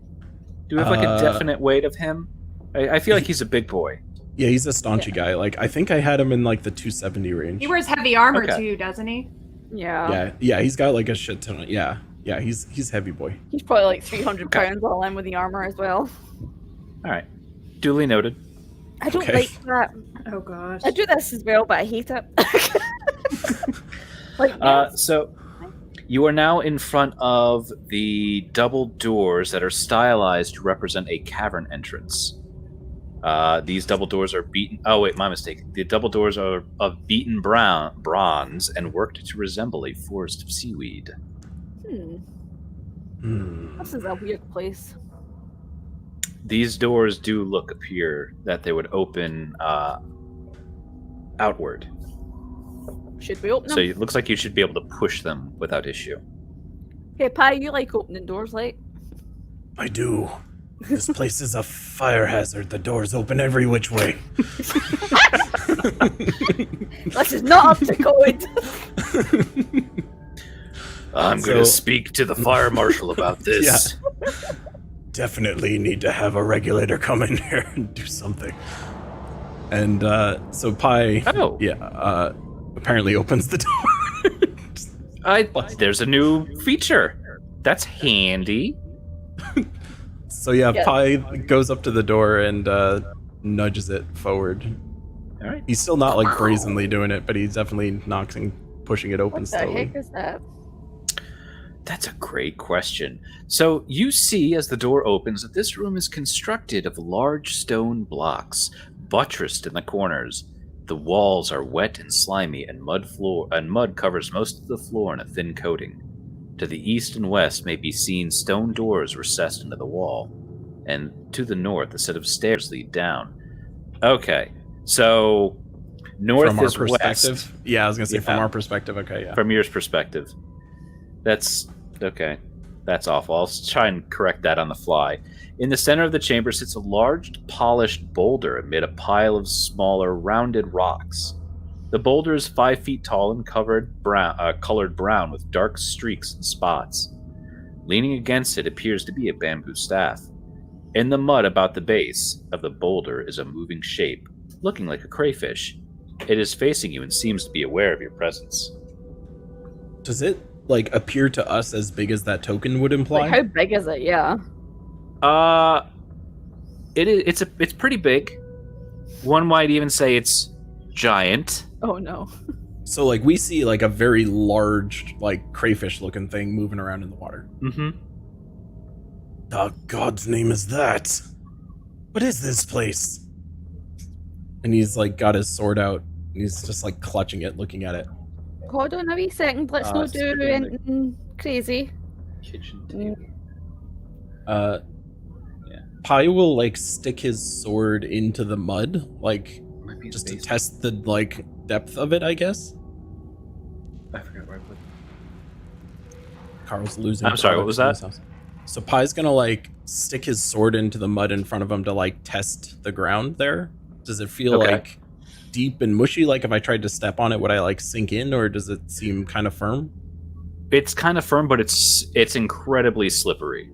Do we have like a definite weight of him? I feel like he's a big boy. Yeah, he's a staunchy guy. Like I think I had him in like the 270 range. He wears heavy armor Okay. too, doesn't he? Yeah. Yeah, he's got like a shit ton. Yeah, he's heavy boy. He's probably like 300 Okay. pounds all in with the armor as well. All right. Duly noted. I don't Okay. like that. Oh gosh. I do this as well, but I hate it. like, So you are now in front of the double doors that are stylized to represent a cavern entrance. These double doors are beaten. Oh wait, my mistake. The double doors are of beaten bronze and worked to resemble a forest of seaweed. This is a weird place. These doors do appear that they would open outward. Should we open them? So it looks like you should be able to push them without issue. Hey, Pi, you like opening doors, like? I do. This place is a fire hazard. The doors open every which way. This is not up to code. I'm going to speak to the fire marshal about this. Yeah. Definitely need to have a regulator come in here and do something. And so Pi, apparently opens the door. There's a new feature. That's handy. So yeah, Yeah. Pi goes up to the door and nudges it forward. All right. He's still not like brazenly doing it, but he's definitely pushing it open What the slowly. heck is that? That's a great question. So you see as the door opens that this room is constructed of large stone blocks, buttressed in the corners. The walls are wet and slimy, and mud covers most of the floor in a thin coating. To the east and west may be seen stone doors recessed into the wall, and to the north a set of stairs lead down. Okay, so north From our is perspective. west. Yeah, I was gonna say from Yeah. our perspective. Okay, yeah. From your perspective. That's okay. That's awful. I'll try and correct that on the fly. In the center of the chamber sits a large, polished boulder amid a pile of smaller, rounded rocks. The boulder is 5 feet tall and colored brown with dark streaks and spots. Leaning against it appears to be a bamboo staff. In the mud about the base of the boulder is a moving shape, looking like a crayfish. It is facing you and seems to be aware of your presence. Does it appear to us as big as that token would imply? Like, how big is it? Yeah. It's pretty big. One might even say it's giant. Oh no. So we see a very large crayfish looking thing moving around in the water. Mm-hmm. The God's name is that? What is this place? And he's got his sword out and he's just clutching it, looking at it. Hold on a wee second. Let's not do anything crazy. Kitchen table. Pi will stick his sword into the mud, just to test the depth of it, I guess. I forgot where I put it. Carl's losing. I'm sorry, what was that? So Pi's gonna stick his sword into the mud in front of him to test the ground there. Does it feel deep and mushy? If I tried to step on it, would I sink in, or does it seem kind of firm? It's kind of firm, but it's incredibly slippery.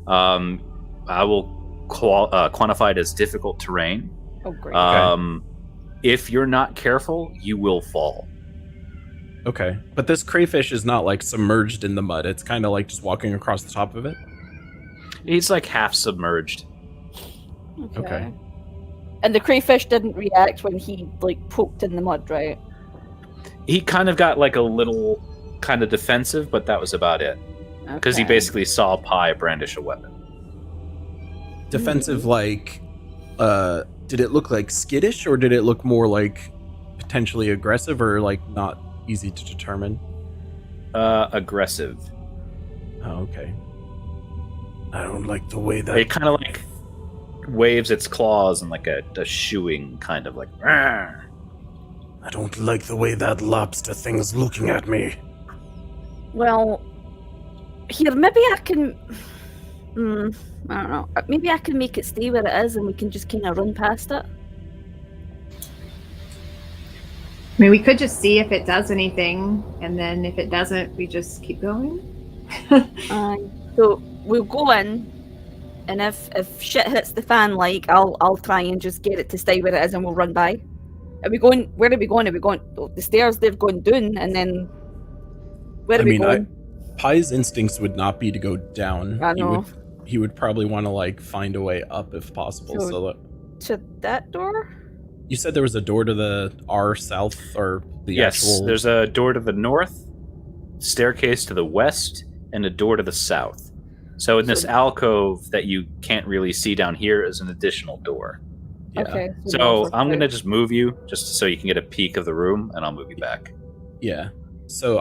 I will quantify it as difficult terrain. Oh, great. If you're not careful, you will fall. Okay, but this crayfish is not submerged in the mud. It's kind of just walking across the top of it. He's half submerged. Okay. And the crayfish didn't react when he poked in the mud, right? He kind of got a little kind of defensive, but that was about it. Because he basically saw Pi brandish a weapon. Defensive, did it look skittish, or did it look more potentially aggressive, or not easy to determine? Aggressive. Oh, okay. I don't like the way that... It kind of waves its claws in a shooing kind of "Argh." I don't like the way that lobster thing's looking at me. Well, here, maybe I can... I don't know. Maybe I can make it stay where it is and we can just kind of run past it. I mean, we could just see if it does anything, and then if it doesn't, we just keep going. So we'll go in, and if shit hits the fan, I'll try and just get it to stay where it is, and we'll run by. Are we going? Where are we going? Are we going the stairs? They're going down, and then where are we going? Pi's instincts would not be to go down. I know. He would probably want to find a way up if possible. So to that door? You said there was a door to our south, or the actual... Yes, there's a door to the north, staircase to the west, and a door to the south. So in this alcove that you can't really see down here is an additional door. Yeah. Okay. So I'm going to just move you, just so you can get a peek of the room, and I'll move you back. Yeah. So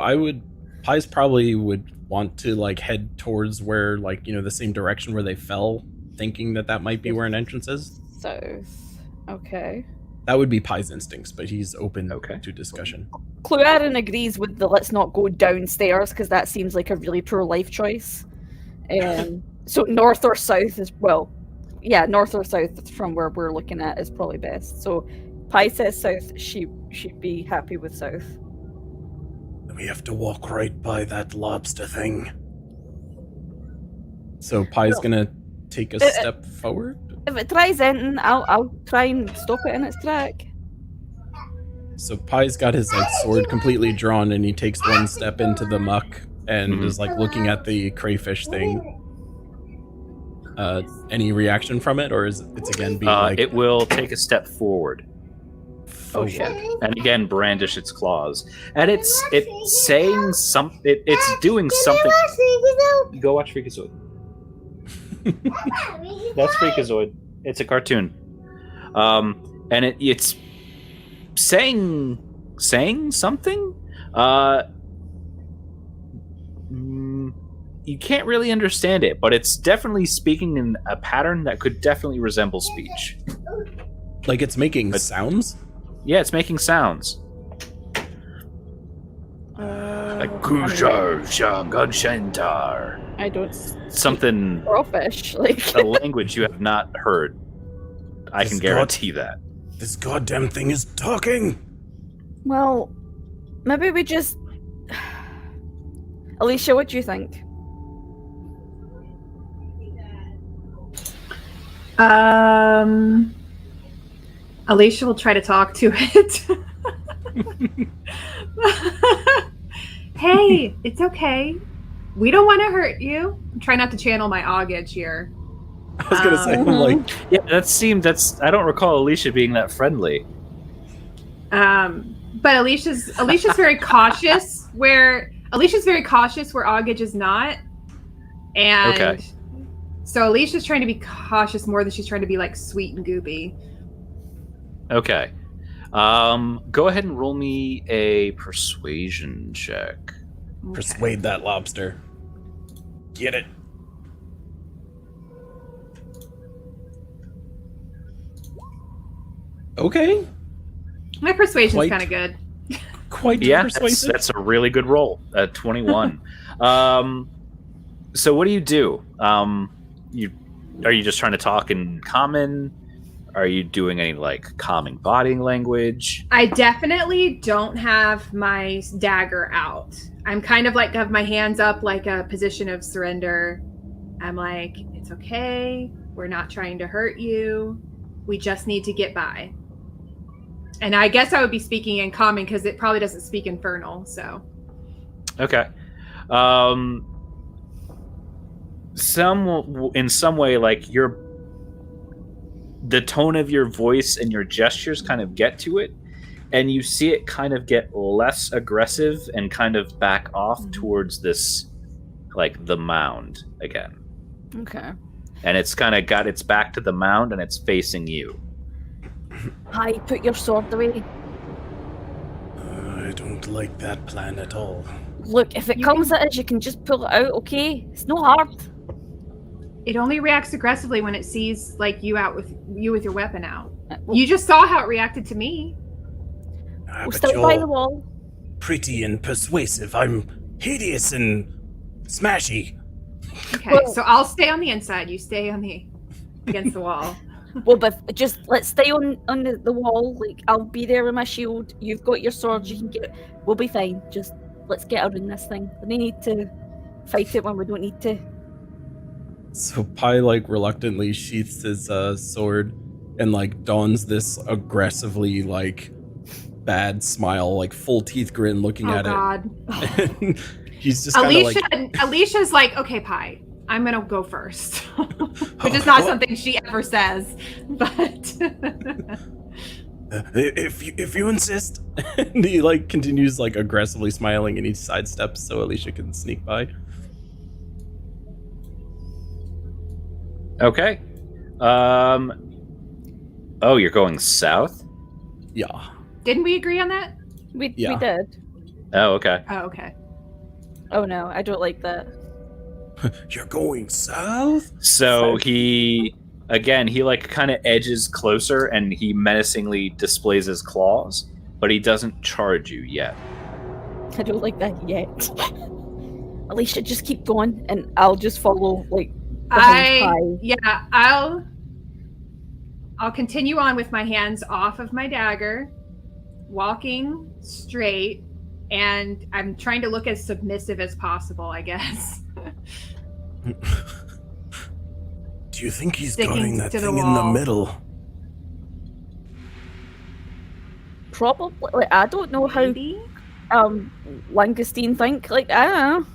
Pi's probably would want to head towards where the same direction where they fell, thinking that might be where an entrance is. South. Okay. That would be Pi's instincts, but he's open Okay. to discussion. Cluarin agrees with the let's not go downstairs because that seems like a really poor life choice. So north or south is north or south from where we're looking at is probably best. So Pi says south. She'd be happy with south. We have to walk right by that lobster thing. So Pi's gonna take a step forward. If it tries anything, I'll try and stop it in its track. So Pi's got his sword completely drawn, and he takes one step into the muck and is looking at the crayfish thing. Any reaction from it, or is it's again being it will take a step forward. Oh shit! And again brandish its claws, and it's saying something. It's doing something. Go watch Freakazoid. That's Freakazoid. It's a cartoon. And it's saying something. You can't really understand it, but it's definitely speaking in a pattern that could definitely resemble speech. It's making sounds? Yeah, it's making sounds. Like Kujar Shagantar. I don't Something crawfish. Like a language you have not heard. I can guarantee that. This goddamn thing is talking. well, maybe we just Alicia, what do you think? Alicia will try to talk to it. Hey, it's okay. We don't want to hurt you. Try not to channel my Augage here. I was gonna say, like, Yeah, that's. I don't recall Alicia being that friendly. But Alicia's very cautious where Augage is not. And Okay. so Alicia's trying to be cautious more than she's trying to be like sweet and goopy. Okay. Go ahead and roll me a persuasion check. persuade that lobster. Get it. Okay. My persuasion's Quite- kind of good. Quite Yeah, persuasive. that's a really good roll at 21. So what do? Are you just trying to talk in common? Are you doing any like calming bodying language? I definitely don't have my dagger out. I'm kind of like have my hands up like a position of surrender. I'm like, it's okay. We're not trying to hurt you. We just need to get by. And I guess I would be speaking in common because it probably doesn't speak infernal, so. Okay. In some way, like the tone of your voice and your gestures kind of get to it, and you see it kind of get less aggressive and kind of back off towards this, like the mound again. Okay. And it's kind of got its back to the mound and it's facing you. Hi, put your sword away. I don't like that plan at all. Look, if it comes at us, you can just pull it out, okay? It's no hard. It only reacts aggressively when it sees like you with your weapon out. We'll, You just saw how it reacted to me. we'll But stay by the you're wall. pretty and persuasive. I'm hideous and smashy. Okay, Well- so I'll stay on the inside. You stay on the against the wall. Well, but just let's stay on the wall. Like, I'll be there with my shield. You've got your sword. You can get it. We'll be fine. Just let's get out in this thing. We need to fight it when we don't need to. So Pi like reluctantly sheaths his sword and like dons this aggressively like bad smile, like full teeth grin, looking Oh at God. it. And he's just kind of Alicia, like, Alicia's like, okay, Pi, I'm gonna go first, which is not something she ever says, but if you insist. And he like continues like aggressively smiling, and he sidesteps so Alicia can sneak by. Okay. Oh, you're going south? Yeah. didn't we agree on that? We Yeah. did. Oh, okay. Oh, okay. Oh no, I don't like that. You're going south? So he like kind of edges closer and he menacingly displays his claws, but he doesn't charge you yet. I don't like that yet. Alicia, just keep going, and I'll just follow. Like, behind Pi. I'll continue on with my hands off of my dagger, walking straight, and I'm trying to look as submissive as possible, I guess. Do you think he's Sticking guarding that to the thing in the wall. middle? Probably. Like, I don't know how Maybe? Langustine think. Like, I don't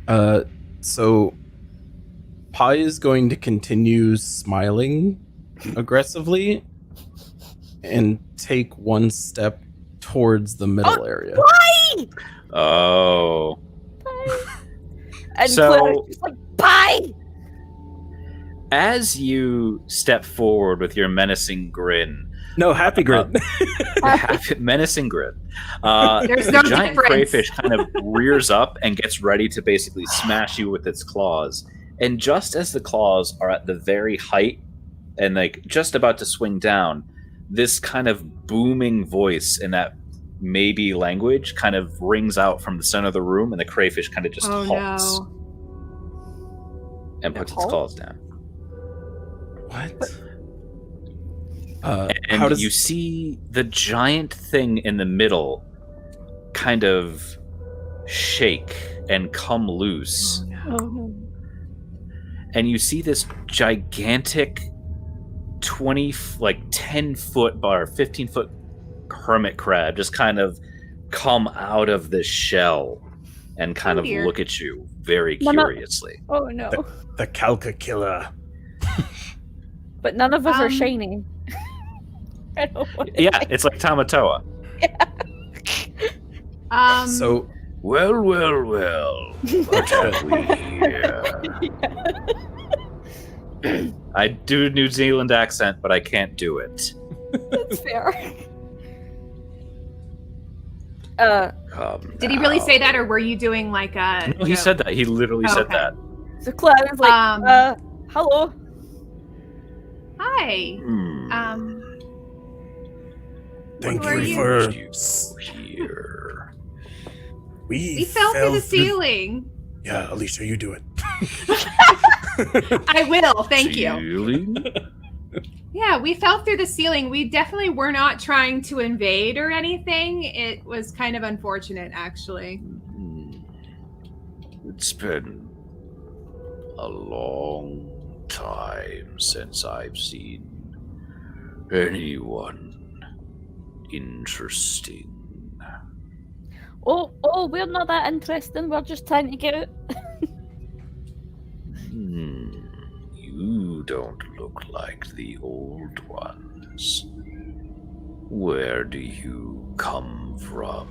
know. So Pi is going to continue smiling aggressively and take one step towards the middle area. Pi! Oh. And So- Claire's just like, Pi! As you step forward with your menacing grin, No, happy grin. menacing grin, There's the no giant difference. crayfish kind of rears up and gets ready to basically smash you with its claws. And just as the claws are at the very height and like just about to swing down, this kind of booming voice in that maybe language kind of rings out from the center of the room, and the crayfish kind of just halts and puts its claws down. What? And you see the giant thing in the middle kind of shake and come loose. Oh no. And you see this gigantic 10-foot or 15-foot hermit crab just kind of come out of this shell and kind of look at you very curiously. Oh no. The Calca Killer. But none of us are shiny. I don't want Yeah, it's like Tamatoa. So, well. What have we here? I do New Zealand accent, but I can't do it. That's fair. Did he really say that, or were you doing like a? No, he said that. He literally said that. So Claren's like, hello. Hi. thank Who are you for here. We fell through the ceiling. Yeah, Alicia, you do it. I will. Thank you. Ceiling? Yeah, we fell through the ceiling. We definitely were not trying to invade or anything. It was kind of unfortunate, actually. It's been a long time since I've seen anyone interesting. Oh, we're not that interesting. We're just trying to get out. You don't look like the old ones. Where do you come from?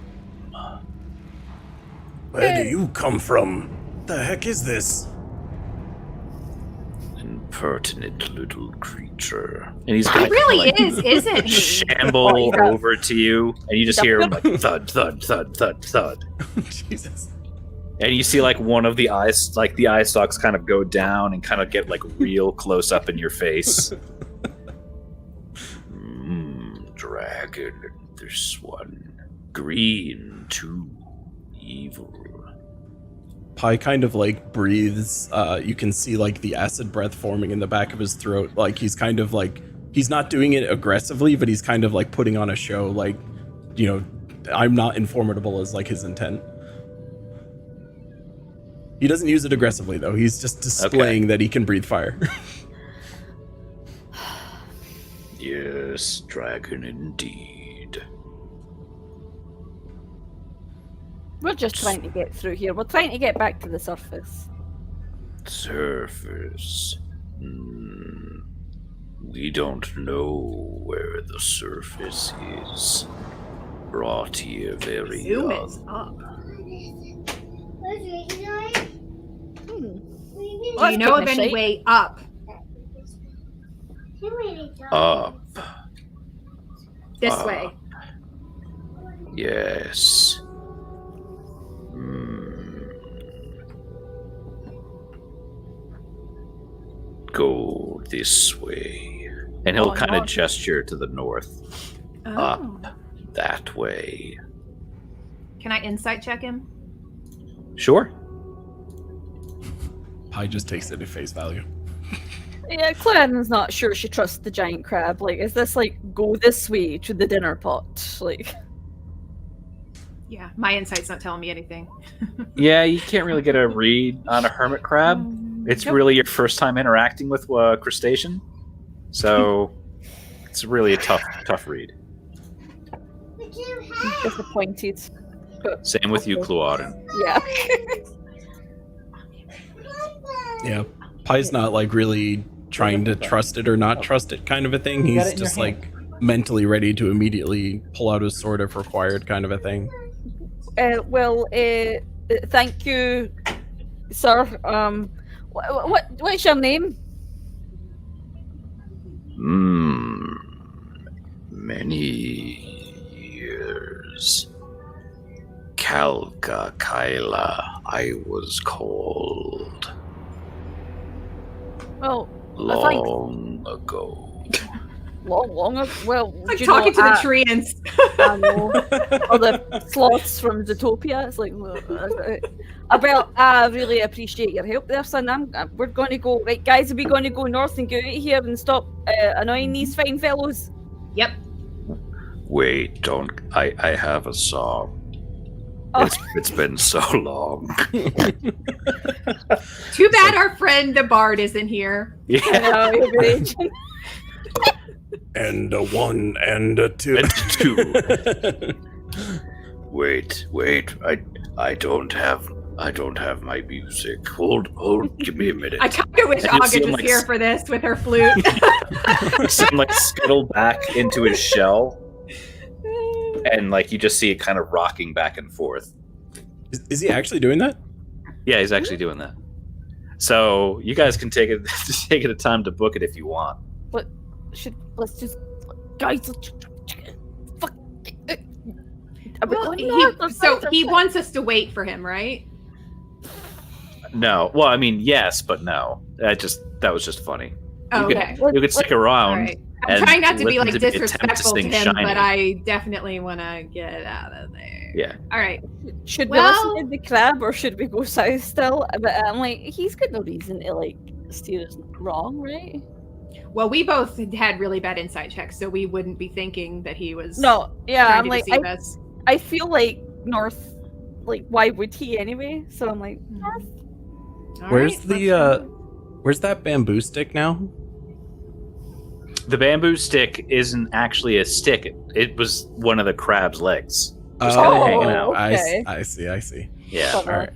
Where do you come from? The heck is this? Impertinent little creature. And he's He gonna really is, isn't he? shamble over to you, and you just hear him like thud, thud, thud, thud, thud. Jesus. And you see like one of the eyes, like the eye stalks kind of go down and kind of get like real close up in your face. Dragon, this one. Green, too. Evil. Pi kind of like breathes. You can see like the acid breath forming in the back of his throat. Like he's kind of like, he's not doing it aggressively, but he's kind of like putting on a show. Like, you know, I'm not informative is like his intent. He doesn't use it aggressively though. He's just displaying that he can breathe fire. Yes, dragon indeed. We're just trying to get through here. We're trying to get back to the surface. Surface. We don't know where the surface is. Brought here very Zoom young. it up. Well, Do you know of any way up? Up. This way. Yes. Go this way. And he'll kind of gesture to the north. Oh. Up that way. Can I insight check him? Sure. Pi just takes it at face value. Yeah, Claren's not sure she trusts the giant crab. Like, is this like go this way to the dinner pot? Like, Yeah, my insight's not telling me anything. Yeah, you can't really get a read on a hermit crab. It's really your first time interacting with a crustacean. So it's really a tough read. disappointed. Same with you, Cluauden. Yeah. Yeah. Pi's not like really trying to trust it or not trust it kind of a thing. He's just like mentally ready to immediately pull out his sword if required kind of a thing. Thank you, sir. What's your name? Many years. Kalka Kyla, I was called. Well, Long ago. long ago. Well, It's like do you talking know, to the tree and I know. Or the sloths from Zootopia. It's like, well, I really appreciate your help there, son. We're going to go, right, guys? Are we going to go north and get out of here and stop annoying these fine fellows? Yep. Wait, don't. I have a song. Oh. It's been so long. Too bad our friend the bard isn't here. I Yeah. know, you're right. And a 1 and a 2. And 2. Wait. I don't have my music. Hold. Give me a minute. I kind of wish And you August see him, was like, here for this with her flute. You see him like scuttle back into his shell, and like you just see it kind of rocking back and forth. Is he actually doing that? Yeah, he's actually doing that. So you guys can take it a time to book it if you want. Let's just, guys. Fuck. Well, he wants us to wait for him, right? No, well, I mean, yes, but no. That was just funny. Oh, you okay. You could stick around. All right. I'm and trying not to be listen like to the attempt to disrespectful to sing him, Shiny. but I definitely want to get out of there. Yeah. All right. Should we Well- listen to the crab or should we go south still? But I'm like, he's got no reason to like steer us wrong, right? Well, we both had really bad insight checks, so we wouldn't be thinking that he was No, yeah, trying I'm to like, deceive us. I feel like north. Like, why would he anyway? So I'm like, north. All Where's right, the let's go. where's that bamboo stick now? The bamboo stick isn't actually a stick. It was one of the crab's legs. Just Oh, kinda hanging out. okay. I see. Yeah. All right.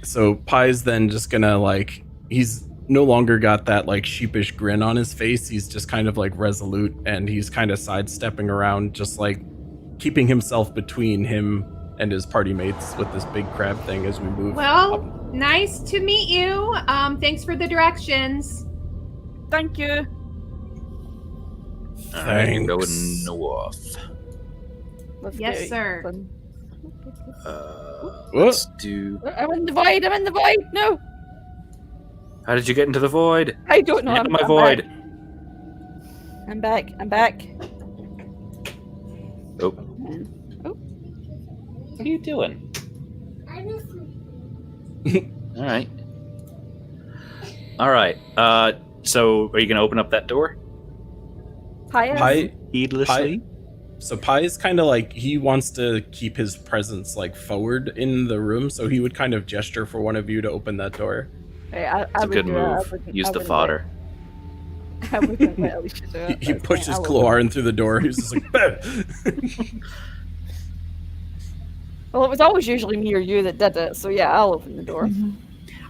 So Pie's then just gonna like, he's no longer got that like sheepish grin on his face. He's just kind of like resolute, and he's kind of sidestepping around, just like keeping himself between him and his party mates with this big crab thing as we move. Well, up. nice to meet you. Thanks for the directions. Thank you. All right, Thanks. going north. Let's Yes, go. sir. Let's do. I'm in the void. I'm in the void. No, How did you get into the void? I don't know. Get I'm, my I'm void. Back. I'm back. Oh. Oh. What are you doing? All right. So are you gonna open up that door? Pie, Heedlessly. so Pie's kind of like, he wants to keep his presence like forward in the room, so he would kind of gesture for one of you to open that door. Hey, I It's a would good do that. I move. wouldn't- Use I the wouldn't fodder. let- I wouldn't let Alicia do it. He That's pushes fine. I will. Kloarin through the door. He's just like, "Bah." Well, it was always usually me or you that did it, so yeah, I'll open the door.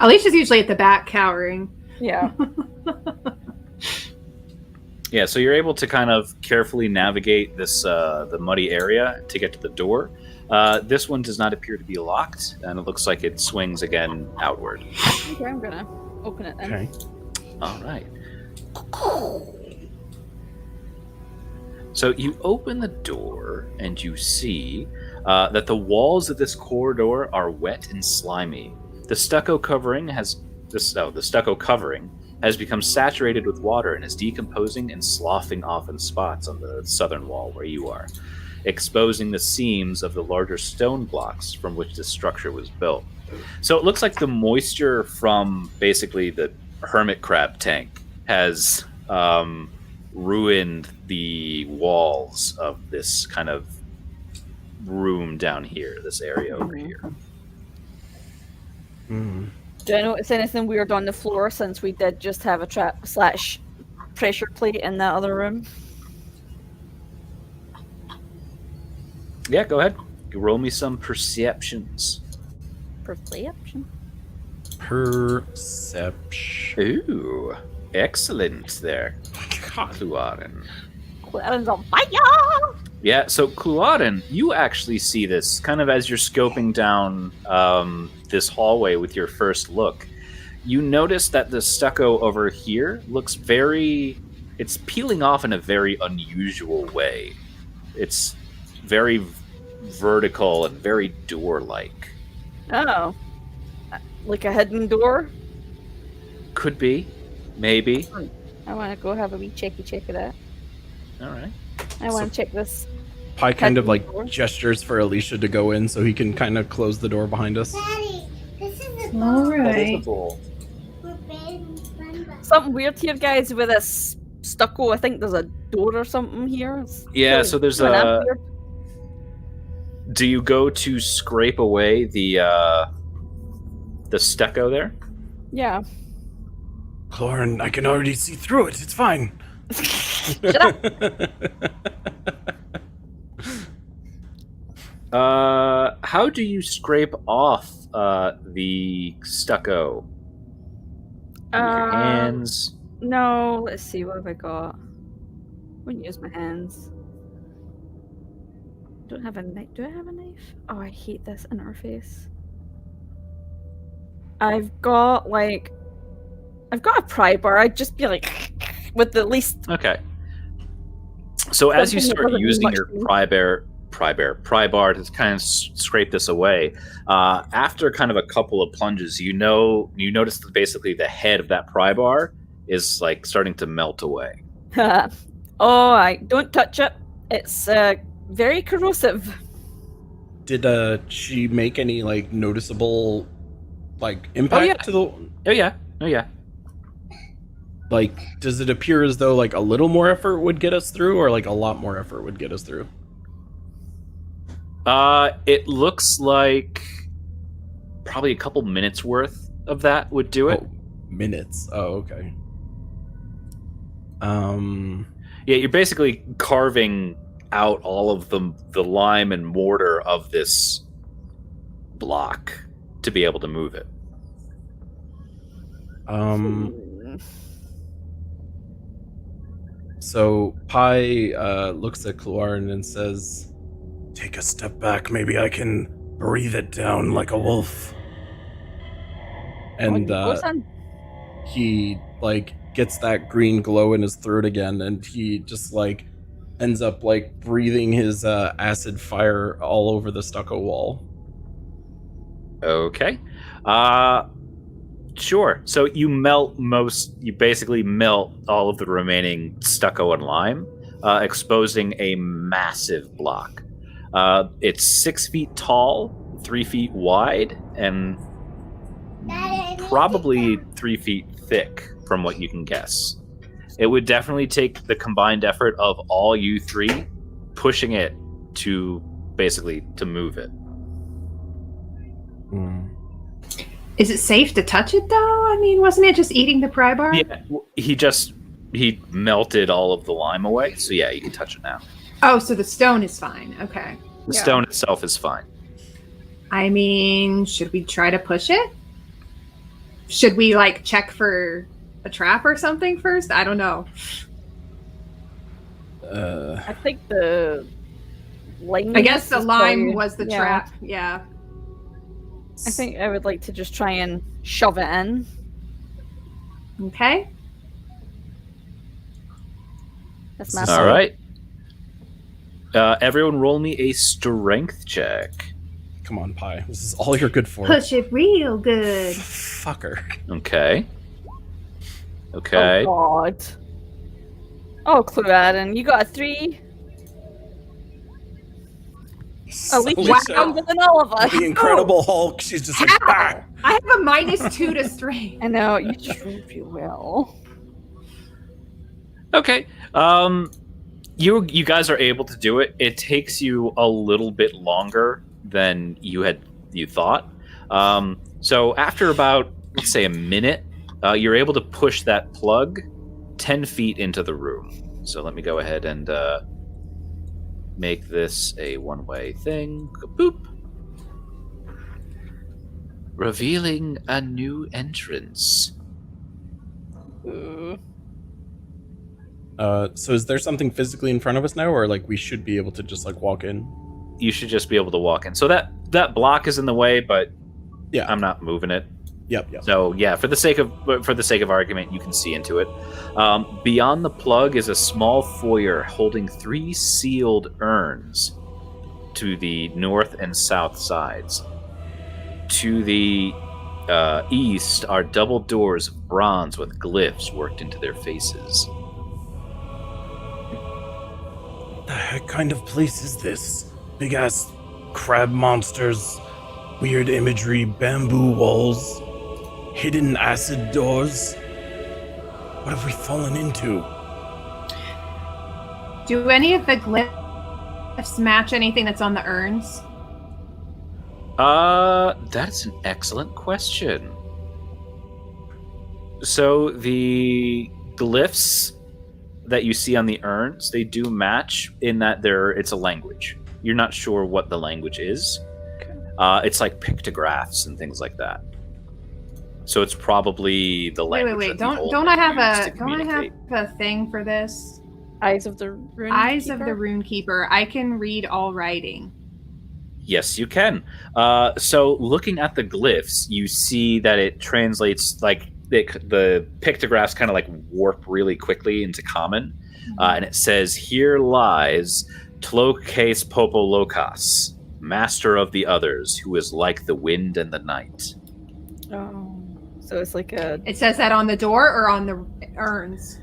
Alicia's usually at the back cowering. Yeah. Yeah, so you're able to kind of carefully navigate this the muddy area to get to the door. This one does not appear to be locked, and it looks like it swings again outward. Okay, I'm gonna open it then. Okay. All right. So you open the door and you see that the walls of this corridor are wet and slimy. The stucco covering has become saturated with water and is decomposing and sloughing off in spots on the southern wall where you are, exposing the seams of the larger stone blocks from which this structure was built. So it looks like the moisture from basically the hermit crab tank has ruined the walls of this kind of room down here, this area over here. Mm. Do I notice anything weird on the floor since we did just have a trap/pressure plate in that other room? Yeah, go ahead. Roll me some perceptions. Perception. Perception. Ooh, excellent there, Kluaden. Clouden's on fire! Yeah, so Kluaden, you actually see this kind of as you're scoping down this hallway with your first look. You notice that the stucco over here looks it's peeling off in a very unusual way. It's very vertical and very door-like. Oh. Like a hidden door? Could be, maybe. I want to go have a wee check of that. All right. I want to check this. Pi kind of like Door. gestures for Alicia to go in so he can kind of close the door behind us. Daddy, this is a All ball. right. We're playing Remember. Something weird here, guys, with this stucco. I think there's a door or something here. It's Yeah, really so there's going on a. weird. Do you go to scrape away the stucco there? Yeah. Clorin, I can already see through it. It's fine. Shut up. How do you scrape off the stucco? With your hands. No, let's see, what have I got? Wouldn't use my hands. Don't have a knife. Do I have a knife? Oh, I hate this interface. I've got a pry bar. I'd just be like with the least. Okay. So as you Something that start doesn't mean using much your to me. pry bar to kind of scrape this away, after kind of a couple of plunges, you notice that basically the head of that pry bar is like starting to melt away. Oh, I don't touch it. It's very corrosive. Did she make any like noticeable like impact yeah. to the Oh yeah. like does it appear as though like a little more effort would get us through or like a lot more effort would get us through? It looks like probably a couple minutes worth of that would do it. Oh, minutes. Oh, okay. Yeah, you're basically carving out all of the lime and mortar of this block to be able to move it. So Pi looks at Clorin and says, "Take a step back. Maybe I can breathe it down like a wolf." And he like gets that green glow in his throat again, and he just like ends up like breathing his acid fire all over the stucco wall. Okay. Sure. So you basically melt all of the remaining stucco and lime, exposing a massive block. It's 6 feet tall, 3 feet wide, and probably 3 feet thick from what you can guess. It would definitely take the combined effort of all you three pushing it to basically to move it. Is it safe to touch it though? I mean, wasn't it just eating the pry bar? Yeah, he melted all of the lime away, so yeah, you can touch it now. Oh, so the stone is fine. Okay. The stone itself is fine. I mean, should we try to push it? Should we like check for a trap or something first? I don't know. I think the lime. I guess the lime was the trap. Yeah. I think I would like to just try and shove it in. Okay. That's my All right. Everyone roll me a strength check. Come on, Pi. This is all you're good for. Push it real good. Fucker. Okay. Okay. Oh, God. Oh, Cluaden, you got a 3. At least you're stronger than all of us. The Incredible Hulk. She's just like, bah! I have a -2 to strength. I know, you just rolled pretty well. Okay. You guys are able to do it. It takes you a little bit longer than you thought. So after about, let's say, a minute, you're able to push that plug 10 feet into the room. So let me go ahead and make this a one-way thing. Boop. Revealing a new entrance. So is there something physically in front of us now, or like we should be able to just like walk in? You should just be able to walk in. So that block is in the way, but yeah, I'm not moving it. Yep. So yeah, for the sake of argument, you can see into it. Beyond the plug is a small foyer holding 3 sealed urns to the north and south sides. To the east are double doors of bronze with glyphs worked into their faces. The heck kind of place is this? Big ass crab monsters, weird imagery, bamboo walls, hidden acid doors. What have we fallen into? Do any of the glyphs match anything that's on the urns? That's an excellent question. So the glyphs that you see on the urns, they do match in that it's a language. You're not sure what the language is. It's like pictographs and things like that. So it's probably the language. Wait. that the old Don't I men have used to communicate. a thing for this? Eyes of the Rune Eyes of Keeper? the Rune Keeper. I can read all writing. Yes, you can. So looking at the glyphs, you see that it translates like the pictographs kind of like warp really quickly into common, and it says, "Here lies Tlokes Popo Locas, master of the others, who is like the wind and the night." Oh, so it's like a. It says that on the door or on the urns?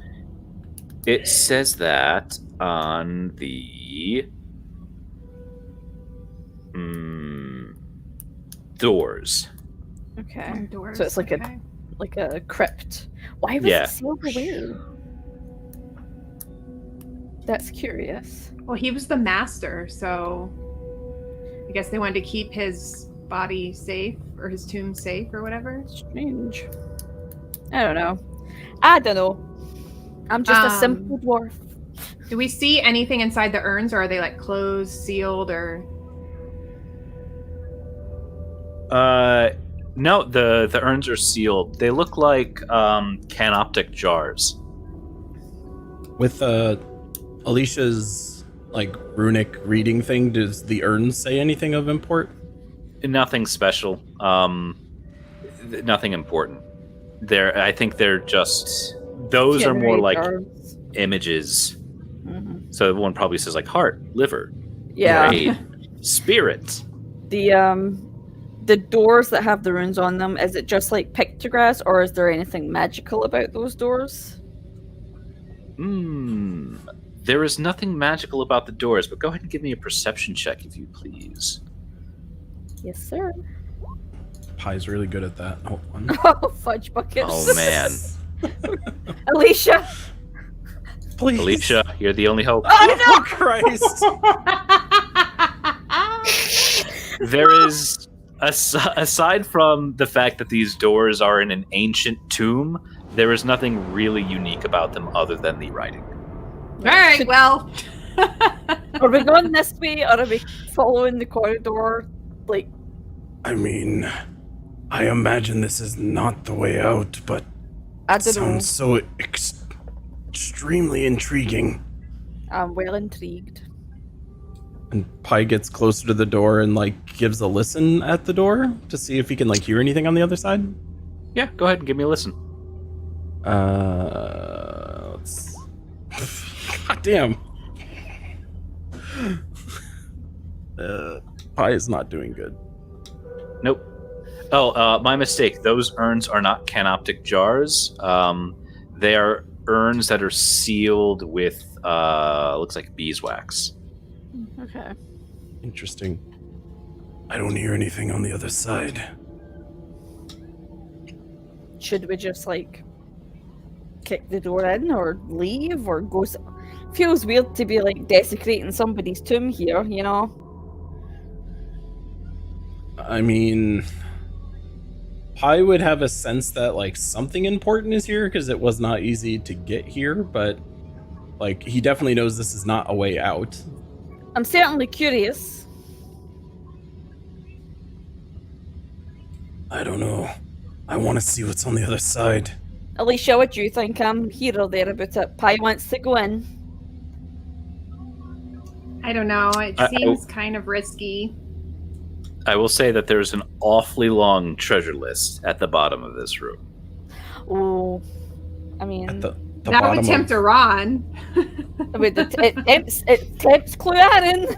It says that on the doors. Okay. On doors. So it's like okay. a crypt. Why was Yeah. it sealed away? That's curious. Well, he was the master, so I guess they wanted to keep his body safe or his tomb safe or whatever. Strange. I don't know. I'm just a simple dwarf. Do we see anything inside the urns, or are they like closed, sealed, or? No, the urns are sealed. They look like canoptic jars. With Alicia's like runic reading thing, does the urn say anything of import? Nothing special. Nothing important. I think they're just. Those are more Generate like jars. images. Mhm. So one probably says like heart, liver, Yeah. brain, spirit. The doors that have the runes on them, is it just like pictographs, or is there anything magical about those doors? There is nothing magical about the doors, but go ahead and give me a perception check if you please. Yes, sir. Pie's really good at that. Hold on. Oh, fudge buckets. Oh man, Alicia. Please. Alicia, you're the only hope. Oh, Christ. There is, aside from the fact that these doors are in an ancient tomb, there is nothing really unique about them other than the writing. All right, well. Are we going this way, or are we following the corridor? Like, I mean, I imagine this is not the way out, but I it don't know. sounds so extremely intriguing. I'm well intrigued. And Pie gets closer to the door and like gives a listen at the door to see if he can like hear anything on the other side. Yeah, go ahead and give me a listen. Let's. God damn. Pie is not doing good. Nope. Oh, my mistake. Those urns are not canoptic jars. They are urns that are sealed with, looks like beeswax. Okay. Interesting. I don't hear anything on the other side. Should we just like kick the door in, or leave, or go? Feels weird to be like desecrating somebody's tomb here, you know. I mean, Pie would have a sense that like something important is here because it was not easy to get here, but like he definitely knows this is not a way out. I'm certainly curious. I don't know. I want to see what's on the other side. Alicia, what do you think? I'm here or there about it. Pi wants to go in. I don't know. It seems kind of risky. I will say that there's an awfully long treasure list at the bottom of this room. Oh, I mean, At the That bottom would tempt of, Iran. it tempts Cluarin.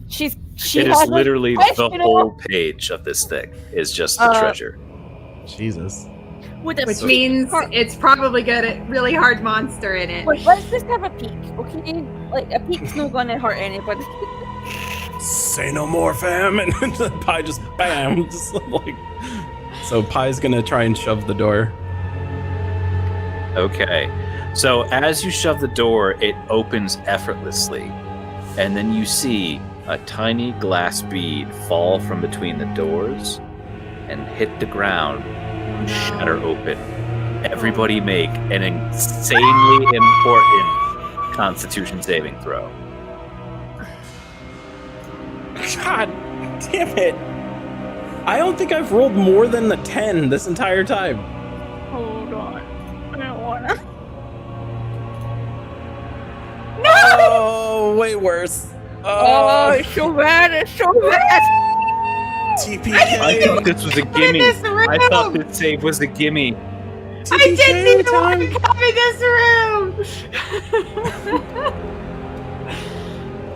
She's She It is has a literally the question whole page of this thing is just the treasure. Jesus. With a Which peak means part- it's probably got a really hard monster in it. Wait, let's just have a peek, okay? Like a peek's not gonna hurt anybody. Say no more, fam. And the Pie just bam, just like. So Pie's gonna try and shove the door. Okay. So as you shove the door, it opens effortlessly. And then you see a tiny glass bead fall from between the doors and hit the ground and shatter open. Everybody make an insanely important Constitution saving throw. God damn it. I don't think I've rolled more than the 10 this entire time. Hold on. I don't wanna. Oh, way worse. Oh, it's so bad, it's so bad. TPK. I thought this was a gimme. this room. I thought this save was a gimme. I didn't even want to time. come in this room.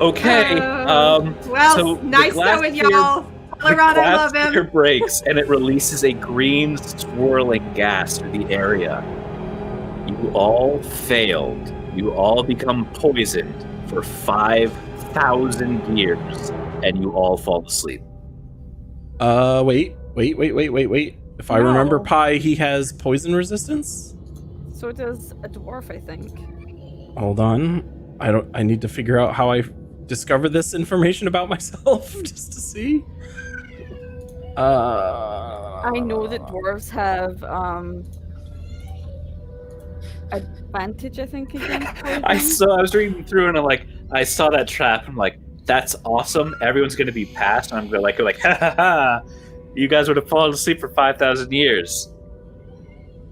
Okay. Well, so the nice glass knowing sphere- y'all. All around, I love glass sphere him. breaks and it releases a green swirling gas through the area. You all failed. You all become poisoned for 5,000 years, and you all fall asleep. Wait. If I remember No. Pie, he has poison resistance? So does a dwarf, I think. Hold on. I need to figure out how I discover this information about myself just to see. I know that dwarves have advantage, I think, against poison. I was reading through and I saw that trap. I'm like, that's awesome. Everyone's gonna be passed. And I'm gonna like, ha ha ha. You guys would have fallen asleep for 5,000 years.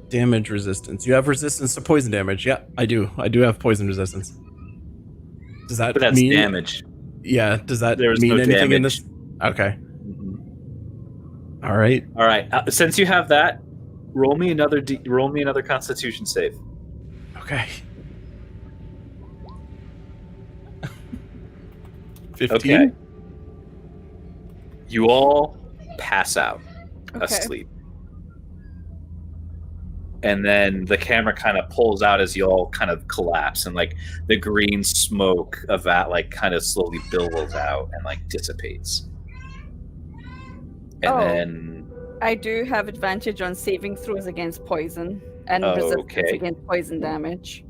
Damage resistance. You have resistance to poison damage. Yeah, I do. I do have poison resistance. Does that But that's mean damage. Yeah, does that There was mean no anything in damage. this? Okay. Mhm. All right. All right. Since you have that, roll me another Constitution save. Okay. 15. Okay. You all pass out Okay. asleep. And then the camera kind of pulls out as you all kind of collapse, and like the green smoke of that like kind of slowly billows out and like dissipates. And Oh. then I do have advantage on saving throws against poison and Oh, resistance okay. against poison damage.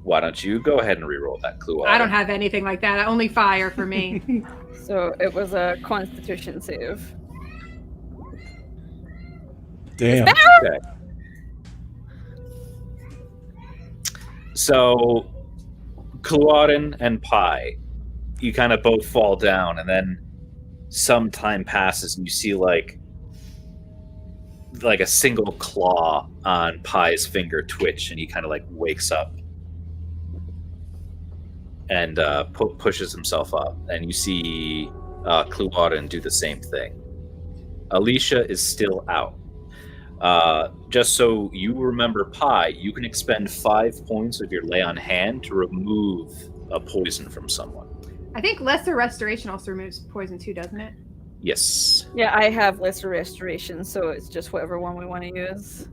why don't you go ahead and reroll that clue? I don't have anything like that. Only fire for me. So it was a Constitution save. Damn. Okay. So, Cluaudin and Pi, you kind of both fall down, and then some time passes, and you see like a single claw on Pi's finger twitch, and he kind of like wakes up and pushes himself up, and you see Cluaudin do the same thing. Alicia is still out. Just so you remember, Pi, you can expend 5 points of your lay on hand to remove a poison from someone. I think Lesser Restoration also removes poison too, doesn't it? Yes. Yeah, I have lesser restoration, so it's just whatever one we want to use.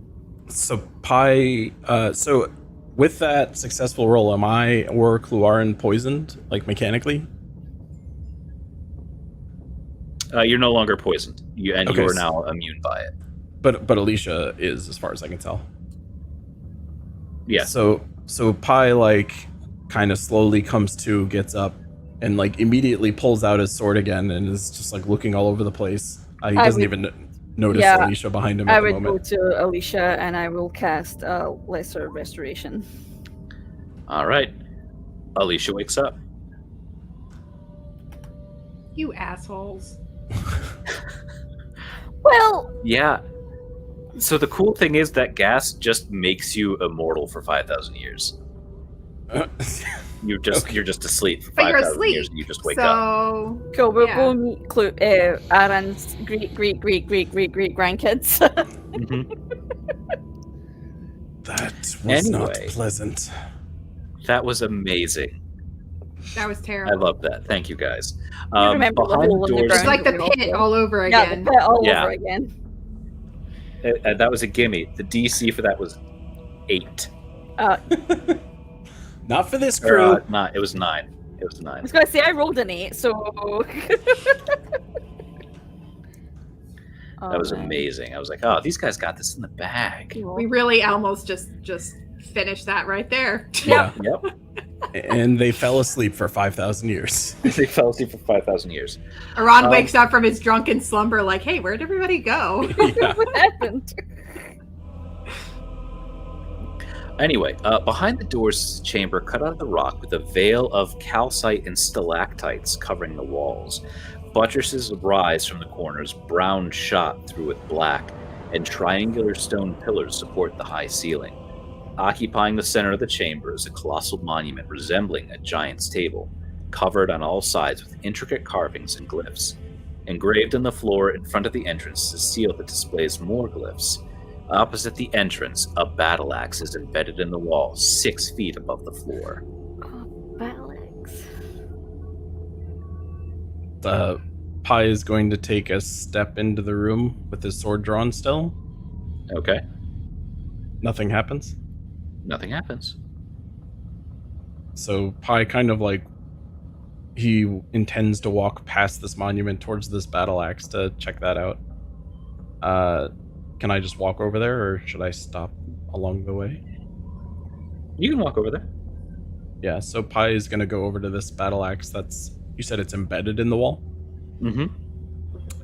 So Pi, so with that successful roll, am I or Cluaudin poisoned, like mechanically? You're no longer poisoned. You Okay, are so- now immune by it. But Alicia is, as far as I can tell. Yeah. So Pi like kind of slowly comes to, gets up, and like immediately pulls out his sword again, and is just like looking all over the place. He I doesn't would- even notice yeah, Alicia behind him I at the would go moment. to Alicia and I will cast lesser restoration. All right. Alicia wakes up. You assholes. Well, Yeah. So the cool thing is that gas just makes you immortal for 5,000 years. You're just asleep for But you're 5,000 years, asleep, and you just wake up. So cool. We'll Yeah. go meet Aaron's great grandkids. Mhm. That was not Anyway. pleasant. That was amazing. That was I terrible. love that. Thank you, guys. You remember the Behind hole the in the doors, It's ground. like the pit all over Yeah, again. the pit all Yeah. over again. that was a gimme. The DC for that was 8. Not for this Or, crew. not. It was 9. It was 9. I was going to say I rolled an 8, so. That was amazing. I was like, oh, these guys got this in the bag. We really almost just finished that right there. Yeah. Yep. And they fell asleep for 5,000 years. They fell asleep for 5,000 years. Aran wakes up from his drunken slumber like, hey, where'd everybody go? Yeah. What happened? Anyway, behind the doors is a chamber cut out of the rock with a veil of calcite and stalactites covering the walls. Buttresses rise from the corners, brown shot through with black, and triangular stone pillars support the high ceiling. Occupying the center of the chamber is a colossal monument resembling a giant's table, covered on all sides with intricate carvings and glyphs. Engraved on the floor in front of the entrance is a seal that displays more glyphs. Opposite the entrance, a battle axe is embedded in the wall, 6 feet above the floor. Pi is going to take a step into the room with his sword drawn still. Okay. Nothing happens. Nothing happens. So Pi kind of like he intends to walk past this monument towards this battle axe to check that out. Can I just walk over there, or should I stop along the way? You can walk over there. Yeah, so Pi is going to go over to this battle axe that's, you said it's embedded in the wall? Mm-hmm.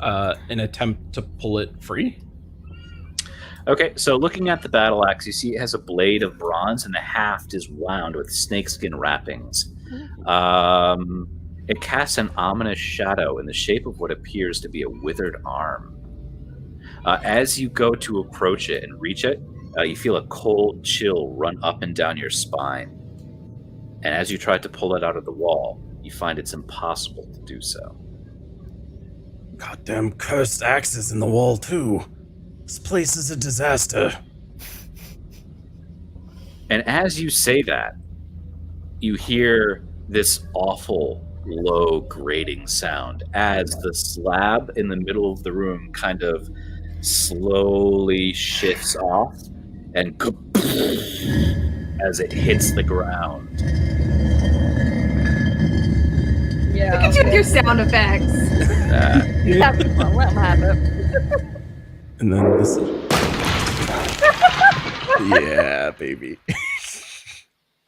An attempt to pull it free? Okay, so looking at the battle axe, you see it has a blade of bronze and the haft is wound with snakeskin wrappings. It casts an ominous shadow in the shape of what appears to be a withered arm. As you go to approach it and reach it, you feel a cold chill run up and down your spine. And as you try to pull it out of the wall, you find it's impossible to do so. Goddamn cursed axes in the wall, too. This place is a disaster. And as you say that, you hear this awful, low, grating sound as the slab in the middle of the room kind of slowly shifts off and as it hits the ground. Yeah. Look at you with your sound effects. Let him have it. And then this is... Yeah, baby.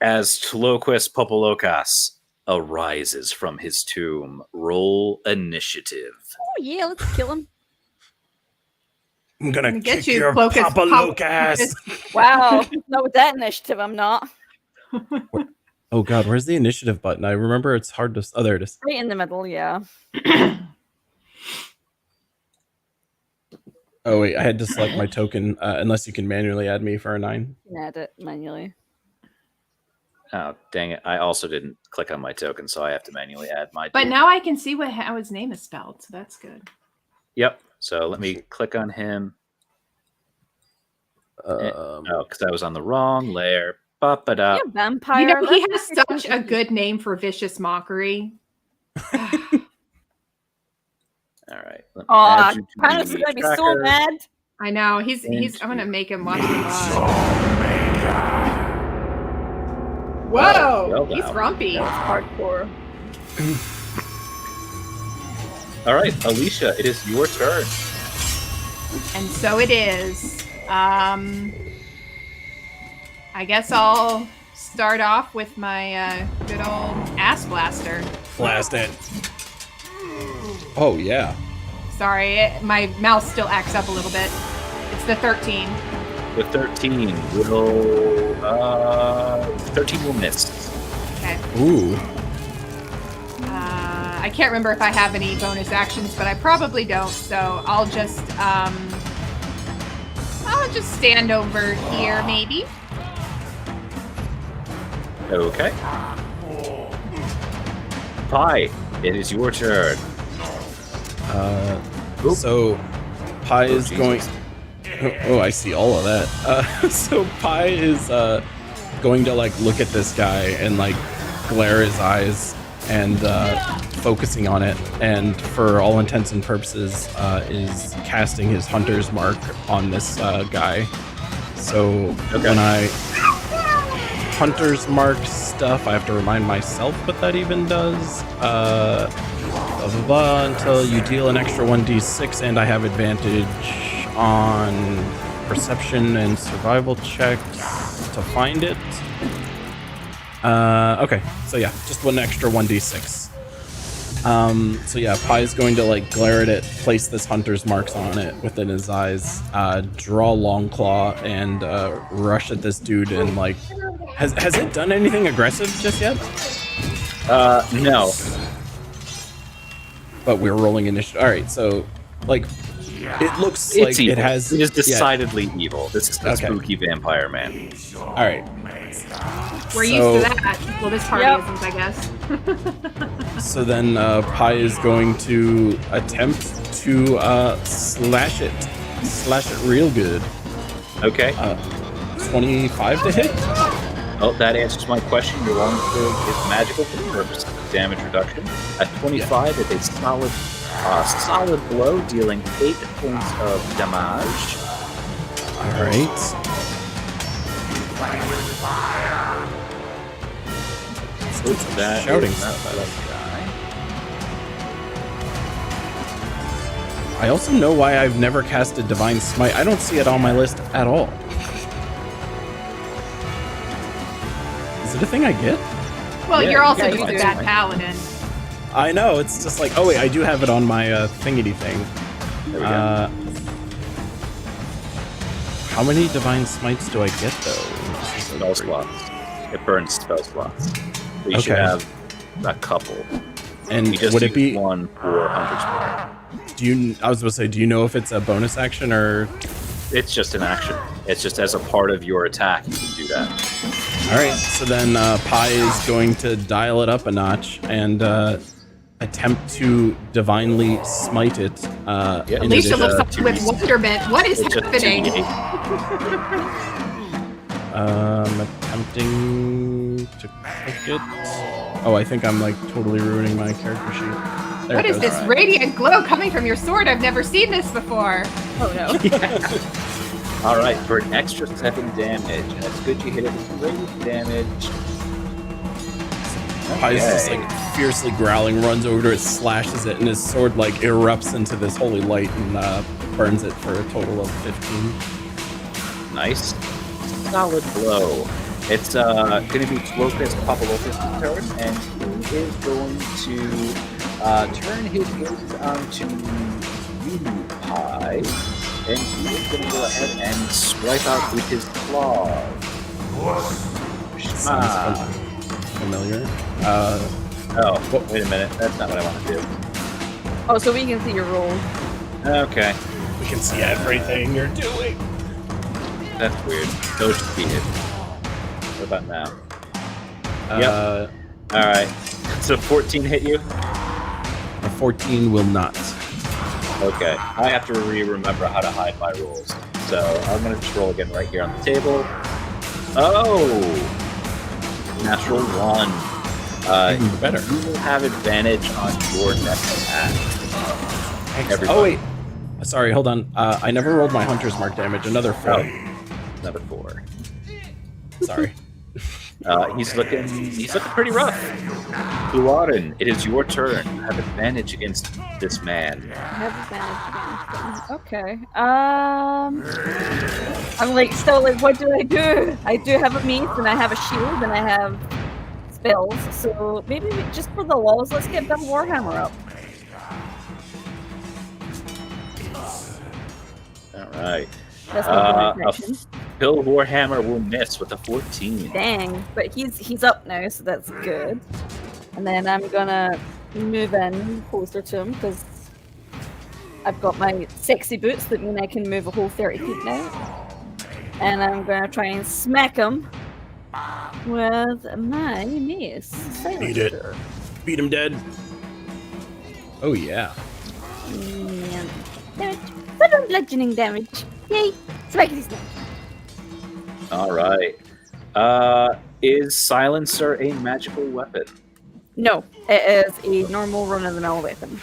As Tloquist Popolokas arises from his tomb, roll initiative. Oh yeah, let's kill him. I'm gonna Get kick you, your Cloacus Papa Lucas. Wow, not with that initiative, I'm not. Oh god, where's the initiative button? I remember it's hard to... Oh, there it is. Right in the middle, yeah. Oh wait, I had to select my token, unless you can manually add me for a 9. You can add it manually. Oh, dang it. I also didn't click on my token, so I have to manually add my But token. now I can see how his name is spelled, so that's good. Yep. So let me click on him. Oh, because I was on the wrong layer. Ba-ba-da. Yeah, vampire. You know, he that's- has such a good name for vicious mockery. All right. Let me Aw, add you to Panos is the gonna be so tracker. mad. I know. He's I'm gonna make him watch the VOD. Whoa! Well He's done. grumpy. Hardcore. All right, Alicia, it is your turn. And so it is. I guess I'll start off with my good old ass blaster. Blast it. Oh yeah. Sorry, my mouse still acts up a little bit. It's the 13. The 13 will miss. Okay. Ooh. I can't remember if I have any bonus actions, but I probably don't. So I'll just stand over here, maybe. Okay. Pi, it is your turn. Oop. So Pi is Jesus. going. Oh, I see all of that. So Pi is going to like look at this guy and like glare his eyes and focusing on it, and for all intents and purposes is casting his hunter's mark on this guy. So when I hunter's mark stuff, I have to remind myself what that even does. Blah, blah, blah, until you deal an extra 1d6, and I have advantage on perception and survival checks to find it. Okay, so yeah, just one extra 1d6. So yeah, Pie's going to like glare at it, place this hunter's marks on it within his eyes, draw long claw, and rush at this dude. And like, has it done anything aggressive just yet? No. But we're rolling initiative. All right, so like, it looks like evil. it has. It is decidedly evil. This is the Okay. spooky vampire man. All right. We're used to that. Well, this party isn't, I guess. So then Pie is going to attempt to slash it real good. Okay. 25 to hit. Oh, that answers my question. Your long sword is magical for the purpose of damage reduction. At 25, it's a solid blow, dealing 8 points of damage. All right. That Shouting is stuff. that guy. I also know why I've never casted Divine Smite. I don't see it on my list at all. Is it a thing I get? Well, Yeah, you're also yeah, just a it's bad fine. paladin. I know, it's just like, oh wait, I do have it on my thingy thing. There we go. How many Divine Smites do I get though? Spell slots. It burns spell slots. So you should Okay. have a couple. And You just would it use be? one for Hunter's Mark. Do you? I was going to say, do you know if it's a bonus action or? It's just an action. It's just as a part of your attack, you can do that. All right, so then Pie is going to dial it up a notch and attempt to divinely smite it. Yeah. in Alicia addition- looks up with 2d6. wonderment. What is It's just happening? 2d8. Attempting to click it. Oh, I think I'm like totally ruining my character sheet. There What it is goes. this radiant glow coming from your sword? I've never seen this before. Oh no. All right, for an extra 7 damage, and it's good you hit it with radiant damage. Pie's just like fiercely growling, runs over to it, slashes it, and his sword like erupts into this holy light and burns it for a total of 15. Nice. Solid blow. It's going to be Clovis Papalopis' turn, and he is going to turn his gaze onto you, Pie, and he is going to go ahead and swipe out with his claw. Sounds familiar. Oh, wait a minute. That's not what I want to do. Oh, so we can see your roll. Okay, We can see everything you're doing. that's weird. Those should be hit. What about now? Yep. All right. So 14 hit you? A 14 will not. Okay. I have to remember how to hide my rolls. So I'm going to just roll again right here on the table. Oh! Natural 1. Even better. You will have advantage on your next attack. Everybody. Oh wait. Sorry, hold on. I never rolled my hunter's mark damage. Another 4. Oh, another 4. Sorry. He's looking pretty rough. Luarin, it is your turn. You have advantage against this man. I have advantage against them. Okay. I'm like still like, what do? I do have a mace and I have a shield and I have spells. So maybe just for the lulz, let's get Bill Warhammer up. All right. That's my bonus A action. Bill Warhammer will miss with a 14. Dang, but he's up now, so that's good. And then I'm gonna move in closer to him because I've got my sexy boots that mean I can move a whole 30 feet now. And I'm gonna try and smack him with my mace. Beat it. Beat him dead. Oh yeah. And damage. But on bludgeoning damage. Yay! Smackety smack. All right. Is Silencer a magical weapon? No, it is a normal run-of-the-mill weapon.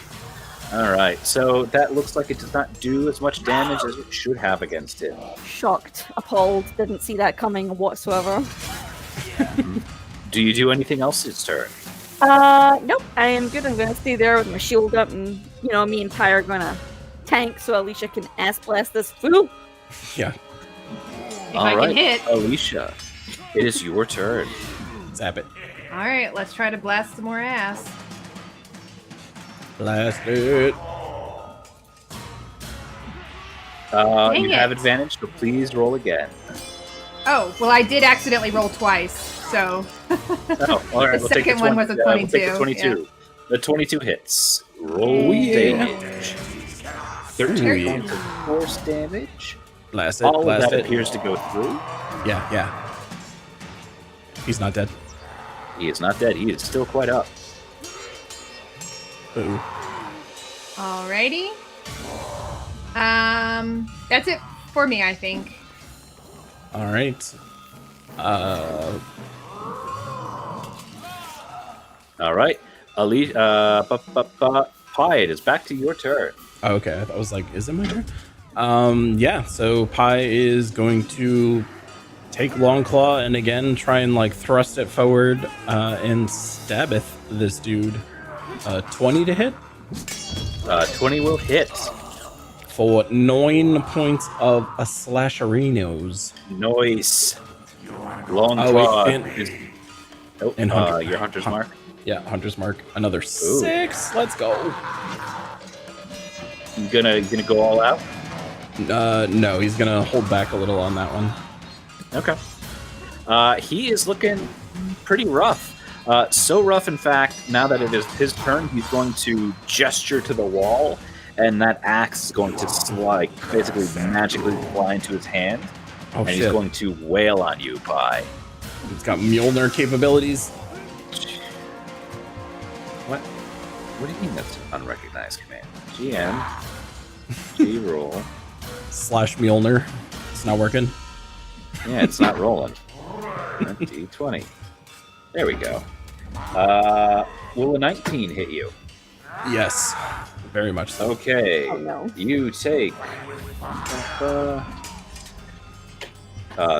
Alright, so that looks like it does not do as much damage as it should have against it. Shocked, appalled, didn't see that coming whatsoever. Do you do anything else this turn? Nope, I am good. I'm gonna stay there with my shield up, and me and Ty are gonna tank so Alicia can ass blast this fool. Yeah, If I can hit. Alicia, it is your turn. zap it. All right, let's try to blast some more ass. Blast it. Dang You it. have advantage, so please roll again. Oh, well, I did accidentally roll twice, so. Oh, all right. The second one was a 22, We'll take the 22. yeah. The 22 hits. Roll yeah. damage. 13 Ooh, yeah. points of force damage. Blast it. All of Blast that it. appears to go through. Yeah. He's not dead. He is not dead. He is still quite up. Ooh. Alrighty. That's it for me, I think. All right. All right. Pi, it is back to your turn. Okay, I was like, is it my turn? Yeah, so Pi is going to take Long Claw and again try and like thrust it forward and stabbeth this dude. 20 to hit 20 will hit. for 9 points of a slasherinos. Noise. Long Oh, claw. wait, Oh, and hunter- your hunter's mark. Yeah, Hunter's Mark. Another 6. Let's go. You gonna go all out? No, he's gonna hold back a little on that one. Okay. He is looking pretty rough. So rough, in fact, now that it is his turn, he's going to gesture to the wall, and that axe is going to basically magically fly into his hand, Oh and shit! he's going to wail on you, Pi. He's got Mjolnir capabilities. What do you mean that's an unrecognized command? GM. G roll. Slash Mjolnir. It's not working. Yeah, it's not rolling. D20. There we go. Will a 19 hit you? Yes, very much so. Okay. Oh, no. You take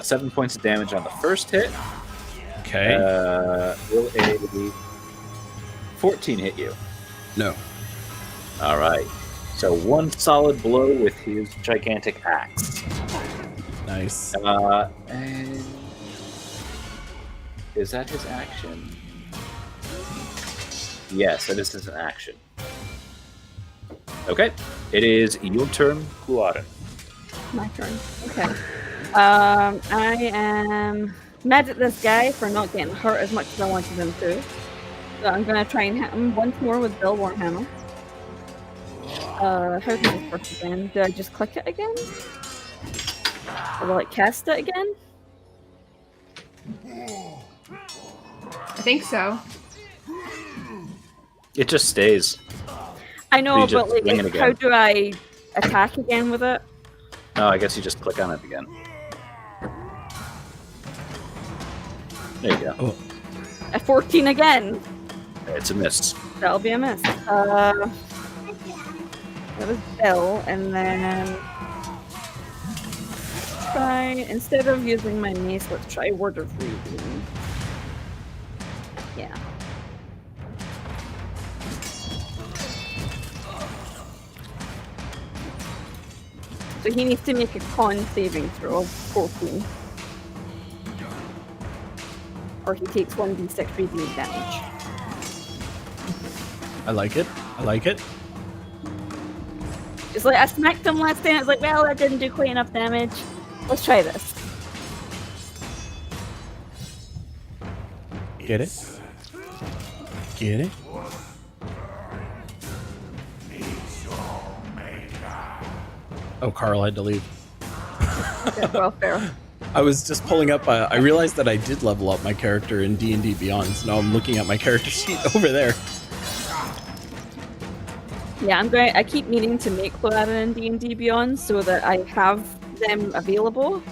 7 points of damage on the first hit. Okay. Will a 14 hit you? No. All right. So one solid blow with his gigantic axe. Nice. And is that his action? Yes, that is his action. Okay. It is your turn, Kuarin. My turn. Okay. I am mad at this guy for not getting hurt as much as I wanted him to. So I'm gonna try and hit him once more with Bill Warhammer. How does this work again? Do I just click it again? Or will it cast it again? I think so. It just stays. I know, You just but like, swing it how again. do I attack again with it? Oh, I guess you just click on it again. There you go. Oh, A 14 again. It's a miss. That'll be a miss. That was Bill, and then try instead of using my mace, let's try Word of Reading. Yeah. So he needs to make a con saving throw of 14. Or he takes 1d6 radiant damage. I like it. I like it. Just like I smacked him last time, I was like, well, that didn't do quite enough damage. Let's try this. Get it? Get it? Oh, Carl had to leave. Okay, well, fair. I was just pulling up. I realized that I did level up my character in D&D Beyond. So now I'm looking at my character sheet over there. Yeah, I keep meaning to make Cloadin and D&D Beyond so that I have them available.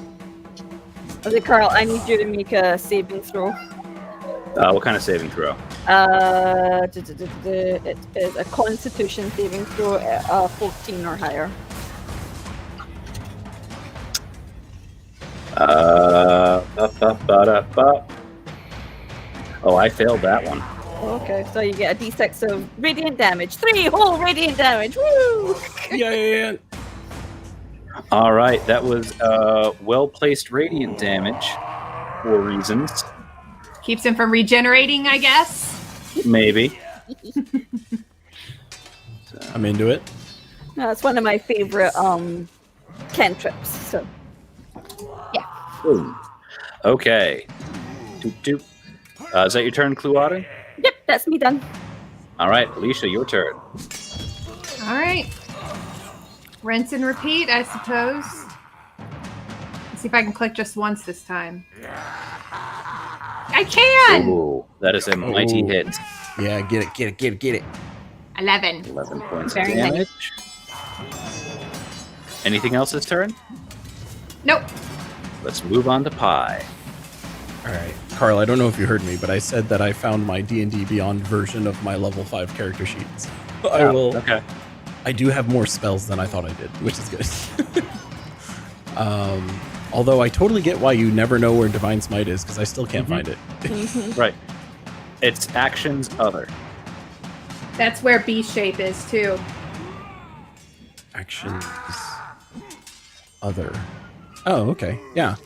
Okay, Carl, I need you to make a saving throw. What kind of saving throw? It is a Constitution saving throw, 14 or higher. Oh, I failed that one. Okay, so you get a d6 of radiant damage. 3 whole radiant damage. Woo! Yeah. All right, that was well-placed radiant damage for reasons. Keeps him from regenerating, I guess. Maybe. I'm into it. That's one of my favorite cantrips. So, yeah. Boom. Okay. Doop, doop. Is that your turn, Cluada? Yep, that's me done. All right, Alicia, your turn. All right. Rinse and repeat, I suppose. Let's see if I can click just once this time. I can! Ooh, that is a mighty Ooh. hit. Yeah, get it. 11. 11 points Very of damage. Anything else this turn? Nope. Let's move on to Pie. All right, Carl. I don't know if you heard me, but I said that I found my D&D Beyond version of my level 5 character sheets. I will. Okay. I do have more spells than I thought I did, which is good. Although I totally get why you never know where Divine Smite is, because I still can't find it. Right. It's actions other. That's where B shape is, too. Actions other. Oh, okay. Yeah.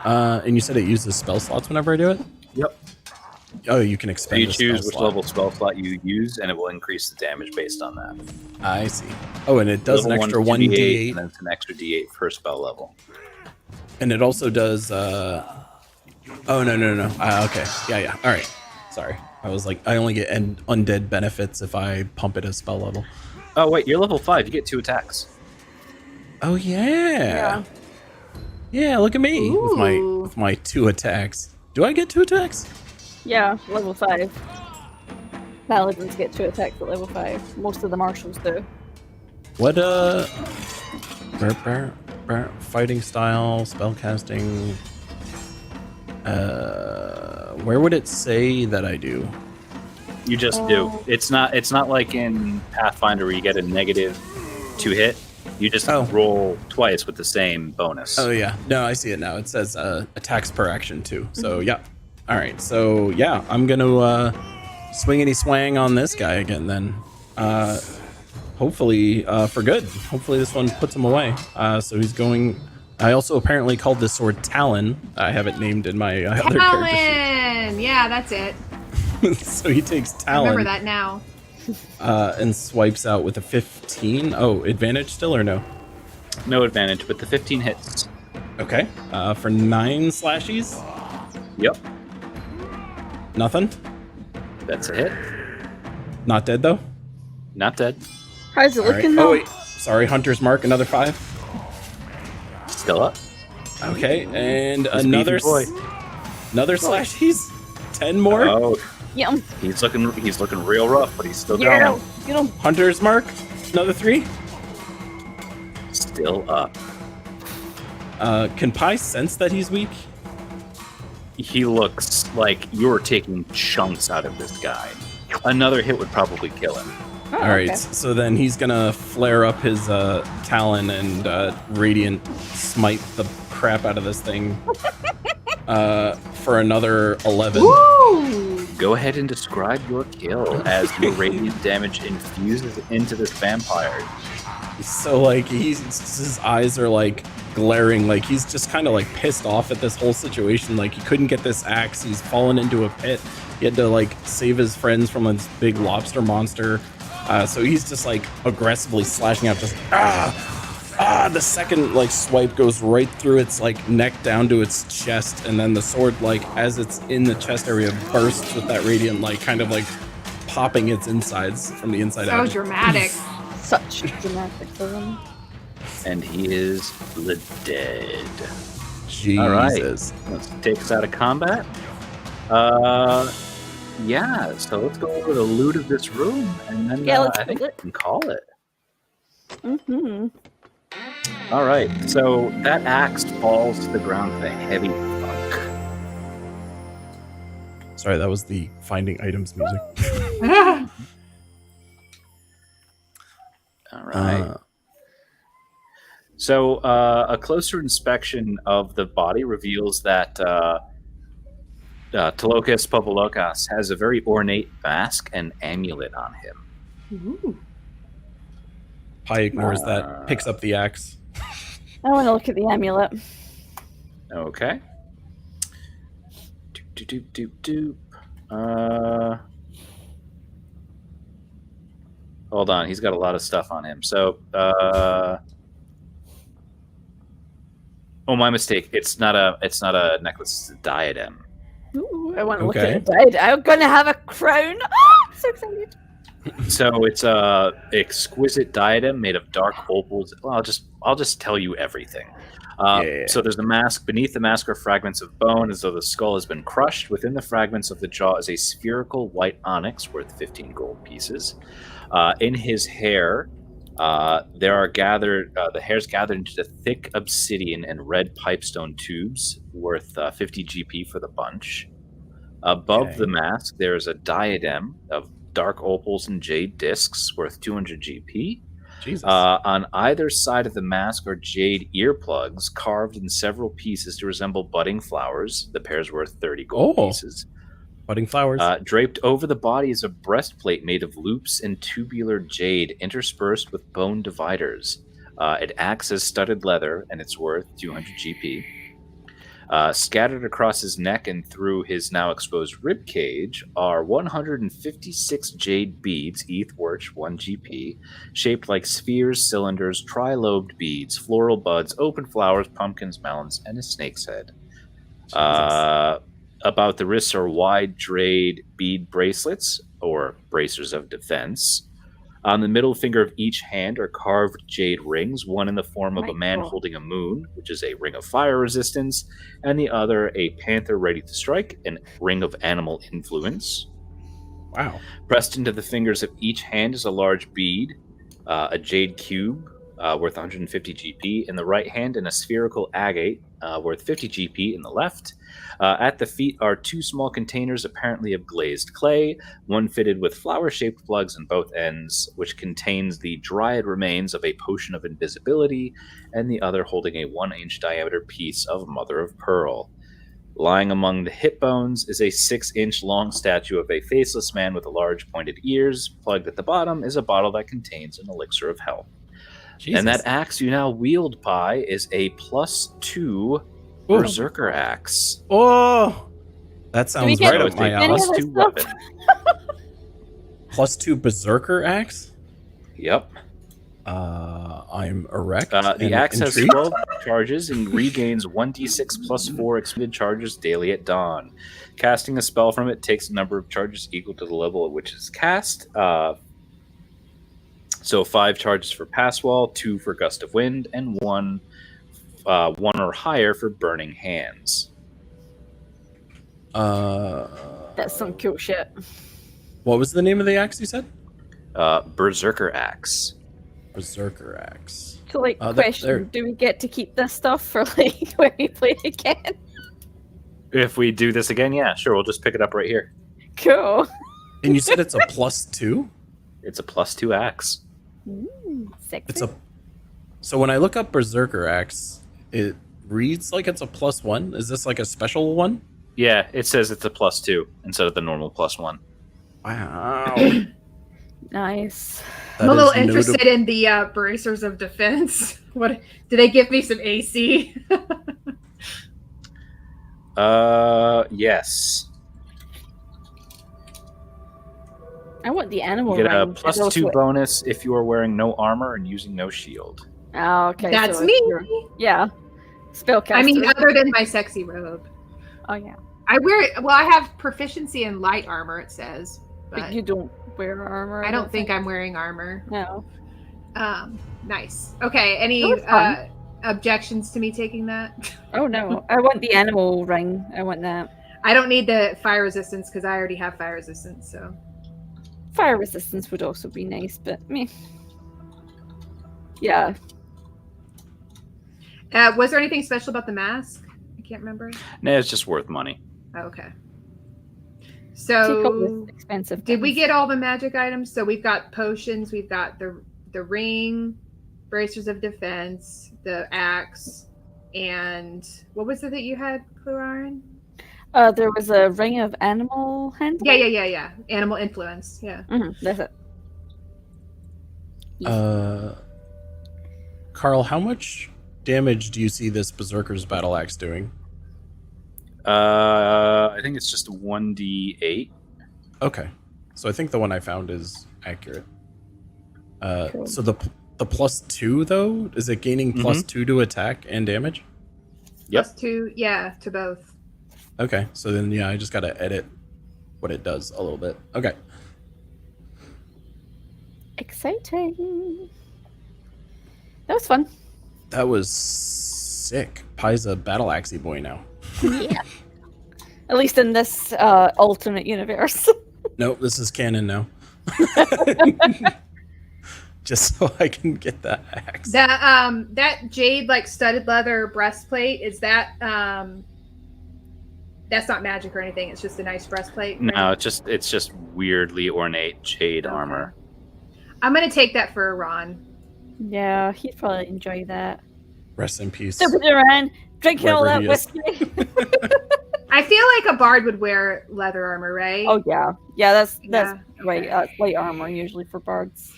And you said it uses spell slots whenever I do it? Yep. Oh, you can So expend you a choose spell which slot. level spell slot you use, and it will increase the damage based on that. I see. Oh, and it does Level an extra 1 is 1d8. and then it's an extra d8 per spell level. And it also does. Oh, no. Okay. Yeah. All right. Sorry. I was like, I only get undead benefits if I pump it as spell level. Oh, wait, you're level 5. You get 2 attacks. Oh, yeah. Yeah, look at me Ooh. with my 2 attacks. Do I get 2 attacks? Yeah, level 5. Paladins get 2 attacks at level 5. Most of the marshals do. What, fighting style, spellcasting. Where would it say that I do? You just do. It's not like in Pathfinder where you get a negative to hit. You just roll twice with the same bonus. Oh, yeah. No, I see it now. It says attacks per action, too. So, yeah. All right. So, yeah, I'm going to swingity swang on this guy again, then. Hopefully for good. Hopefully this one puts him away. So he's going... I also apparently called this sword Talon. I have it named in my other character Talon! Yeah, that's it. sheet. So he takes I Talon. remember that now. And swipes out with a 15. Oh, advantage still or no? No advantage, but the 15 hits. Okay. For 9 slashies? Yep, Nothing? that's a hit. Not dead, though? Not dead. How's it All right. looking Oh, though? wait. Sorry, Hunter's Mark, another 5. Still up. Okay, and He's a another beefy boy. another slashies. 10 more. Oh, Yum. he's looking real rough, but he's still Yeah. going. You know, Hunter's Mark, another 3. Still up. Can Pi sense that he's weak? He looks like you're taking chunks out of this guy. Another hit would probably kill him. oh, All right, okay. so then he's gonna flare up his Talon and Radiant Smite the crap out of this thing for another 11. Woo! Go ahead and describe your kill as your radiant damage infuses into this vampire. So like his eyes are like glaring, like he's just kind of like pissed off at this whole situation. Like he couldn't get this axe, he's fallen into a pit. He had to like save his friends from this big lobster monster. So he's just like aggressively slashing out, just the second like swipe goes right through its like neck down to its chest, and then the sword, like as it's in the chest area, bursts with that radiant light, kind of like popping its insides from the inside So out. dramatic. Such dramatic. And he is the dead. Jesus. All right. Let's take us out of combat. Yeah, so let's go over the loot of this room, and then Yeah, let's I think do we it. can call it. Mm-hmm. All right, so that axe falls to the ground with a heavy thunk. Sorry, that was the finding items music. All right. So a closer inspection of the body reveals that Talokas Povolokas has a very ornate mask and amulet on him. Ooh. Pi ignores that, picks up the axe. I want to look at the amulet. Okay. Hold on, he's got a lot of stuff on him. So, oh, my mistake. It's not a necklace. It's a diadem. Ooh, I want to Okay. look at it. I'm going to have a crown. Oh, so excited. So it's a exquisite diadem made of dark opals. Well, I'll just tell you everything. Yeah. So there's a mask. Beneath the mask are fragments of bone, as though the skull has been crushed. Within the fragments of the jaw is a spherical white onyx worth 15 gold pieces. In his hair, there are gathered. The hair's gathered into thick obsidian and red pipestone tubes worth 50 GP for the bunch. Above the mask, there is a diadem of dark opals and jade discs worth 200 GP. Jesus. On either side of the mask are jade earplugs carved in several pieces to resemble budding flowers. The pair's worth 30 gold pieces. Budding flowers. Draped over the body is a breastplate made of loops and tubular jade interspersed with bone dividers. It acts as studded leather, and it's worth 200 GP. Scattered across his neck and through his now exposed rib cage are 156 jade beads, each worth 1 GP, shaped like spheres, cylinders, tri-lobed beads, floral buds, open flowers, pumpkins, melons, and a snake's head. About the wrists are wide jade bead bracelets, or bracers of defense. On the middle finger of each hand are carved jade rings, one in the form of a man holding a moon, which is a ring of fire resistance, and the other a panther ready to strike, a ring of animal influence. Wow. Pressed into the fingers of each hand is a large bead, a jade cube worth 150 GP in the right hand, and a spherical agate worth 50 GP in the left. At the feet are 2 small containers, apparently of glazed clay, one fitted with flower-shaped plugs in both ends, which contains the dried remains of a potion of invisibility, and the other holding a 1-inch diameter piece of mother of pearl. Lying among the hip bones is a 6-inch long statue of a faceless man with large pointed ears. Plugged at the bottom is a bottle that contains an elixir of health. Jesus. And that axe you now wield, Pi, is a +2 Berserker axe. Oh, that sounds right up my alley. +2 weapon. +2 Berserker axe? Yep. I'm erect. The axe has intrigued. 12 charges and regains 1d6 +4 expended charges daily at dawn. Casting a spell from it takes a number of charges equal to the level at which it's cast. So 5 charges for Pass Wall, 2 for Gust of Wind, and 1 or higher for Burning Hands. That's some cool shit. What was the name of the axe you said? Berserker axe. Berserker axe. So, like, question: do we get to keep this stuff for like when we play again? If we do this again, yeah, sure. We'll just pick it up right here. Cool. And you said it's a +2? It's a +2 axe. Sexy. So when I look up Berserker axe, it reads like it's a +1. Is this like a special one? Yeah, it says it's a +2 instead of the normal +1. Wow. Nice. I'm a little interested in the bracers of defense. What do they give me some AC? Yes. I want the animal. You get a ring. +2 bonus if you are wearing no armor and using no shield. Oh, okay. That's so me. Yeah. Spellcaster. I mean, other than my sexy robe. Oh yeah. I wear it. Well, I have proficiency in light armor. It says, But you don't wear armor. I don't think I'm wearing armor. No. Nice. Okay. Any objections to me taking that? Oh no, I want the animal ring. I want that. I don't need the fire resistance because I already have fire resistance. So fire resistance would also be nice, but me. Yeah. Was there anything special about the mask? I can't remember. Nah, it's just worth money. Oh, okay. Take all So, this expensive. did we things. get all the magic items? So we've got potions, we've got the ring, bracers of defense, the axe, and what was it that you had, Cluarin? There was a ring of animal handling. Yeah. Animal influence. Yeah. That's it. Carl, how much damage do you see this Berserker's battle axe doing? I think it's just 1d8. Okay, so I think the one I found is accurate. Cool. So the +2 though, is it gaining +2 to attack and damage? Yep. +2, yeah, to both. Okay, so then I just gotta edit what it does a little bit. Okay. Exciting. That was fun. That was sick. Pai's a battle axey boy now. Yeah. At least in this alternate universe. Nope, this is canon now. Just so I can get that axe. That jade like studded leather breastplate, is that that's not magic or anything, it's just a nice breastplate? No, right? it's just weirdly ornate jade Okay. armor. I'm gonna take that for Ron. Yeah, he'd probably enjoy that. Rest in peace. Stupid around, drinking all that Wherever he is. whiskey. I feel like a bard would wear leather armor, right? Oh yeah, that's Yeah, light armor usually for bards.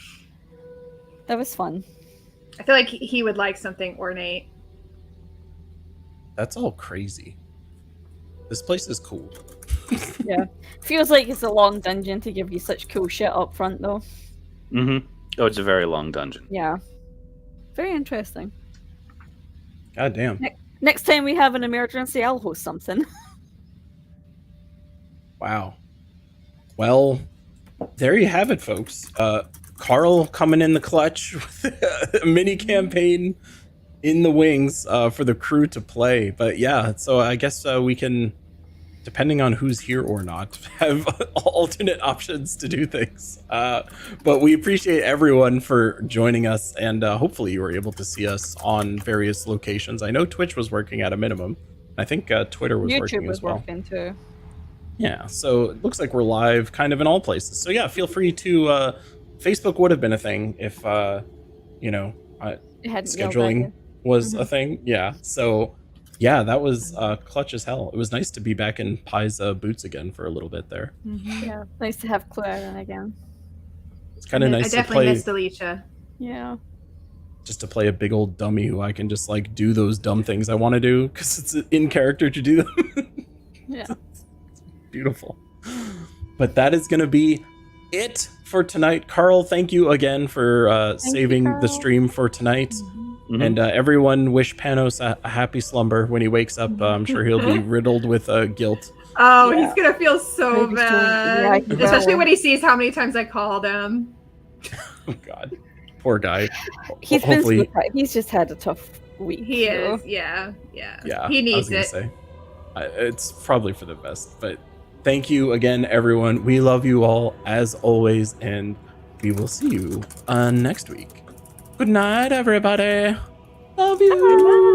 That was fun. I feel like he would like something ornate. That's all crazy. This place is cool. Yeah, feels like it's a long dungeon to give you such cool shit up front though. Mm-hmm. Oh, it's a very long dungeon. Yeah, very interesting. God damn. Next time we have an emergency, I'll host something. Wow. Well, there you have it, folks. Carl coming in the clutch with a mini campaign in the wings for the crew to play. But yeah, so I guess we can, depending on who's here or not, have alternate options to do things. But we appreciate everyone for joining us, and hopefully you were able to see us on various locations. I know Twitch was working at a minimum. I think Twitter was YouTube working was as well. working too. Yeah, so it looks like we're live kind of in all places. So yeah, feel free to Facebook would have been a thing if It hadn't yelled at scheduling you. was a thing. Yeah, so yeah, that was clutch as hell. It was nice to be back in Pai's boots again for a little bit there. Yeah, nice to have Claire in again. It's kind of nice I to definitely play, missed Alicia. Yeah. just to play a big old dummy who I can just like do those dumb things I want to do because it's in character to do them. Yeah. Beautiful. But that is going to be it for tonight. Carl, thank you again for saving the Carl. stream for tonight. Mhm. And everyone wish Panos a happy slumber when he wakes up. I'm sure he'll be riddled with guilt. Oh, Yeah. he's gonna feel so Maybe so. bad. Yeah, I can Especially tell. when he sees how many times I called him. Oh, God. Poor guy. He's been Hopefully, he's just had a tough week. He so- is, yeah. yeah, He I was needs gonna it. say, it's probably for the best. But thank you again, everyone. We love you all as always, and we will see you next week. Good night, everybody. Love you.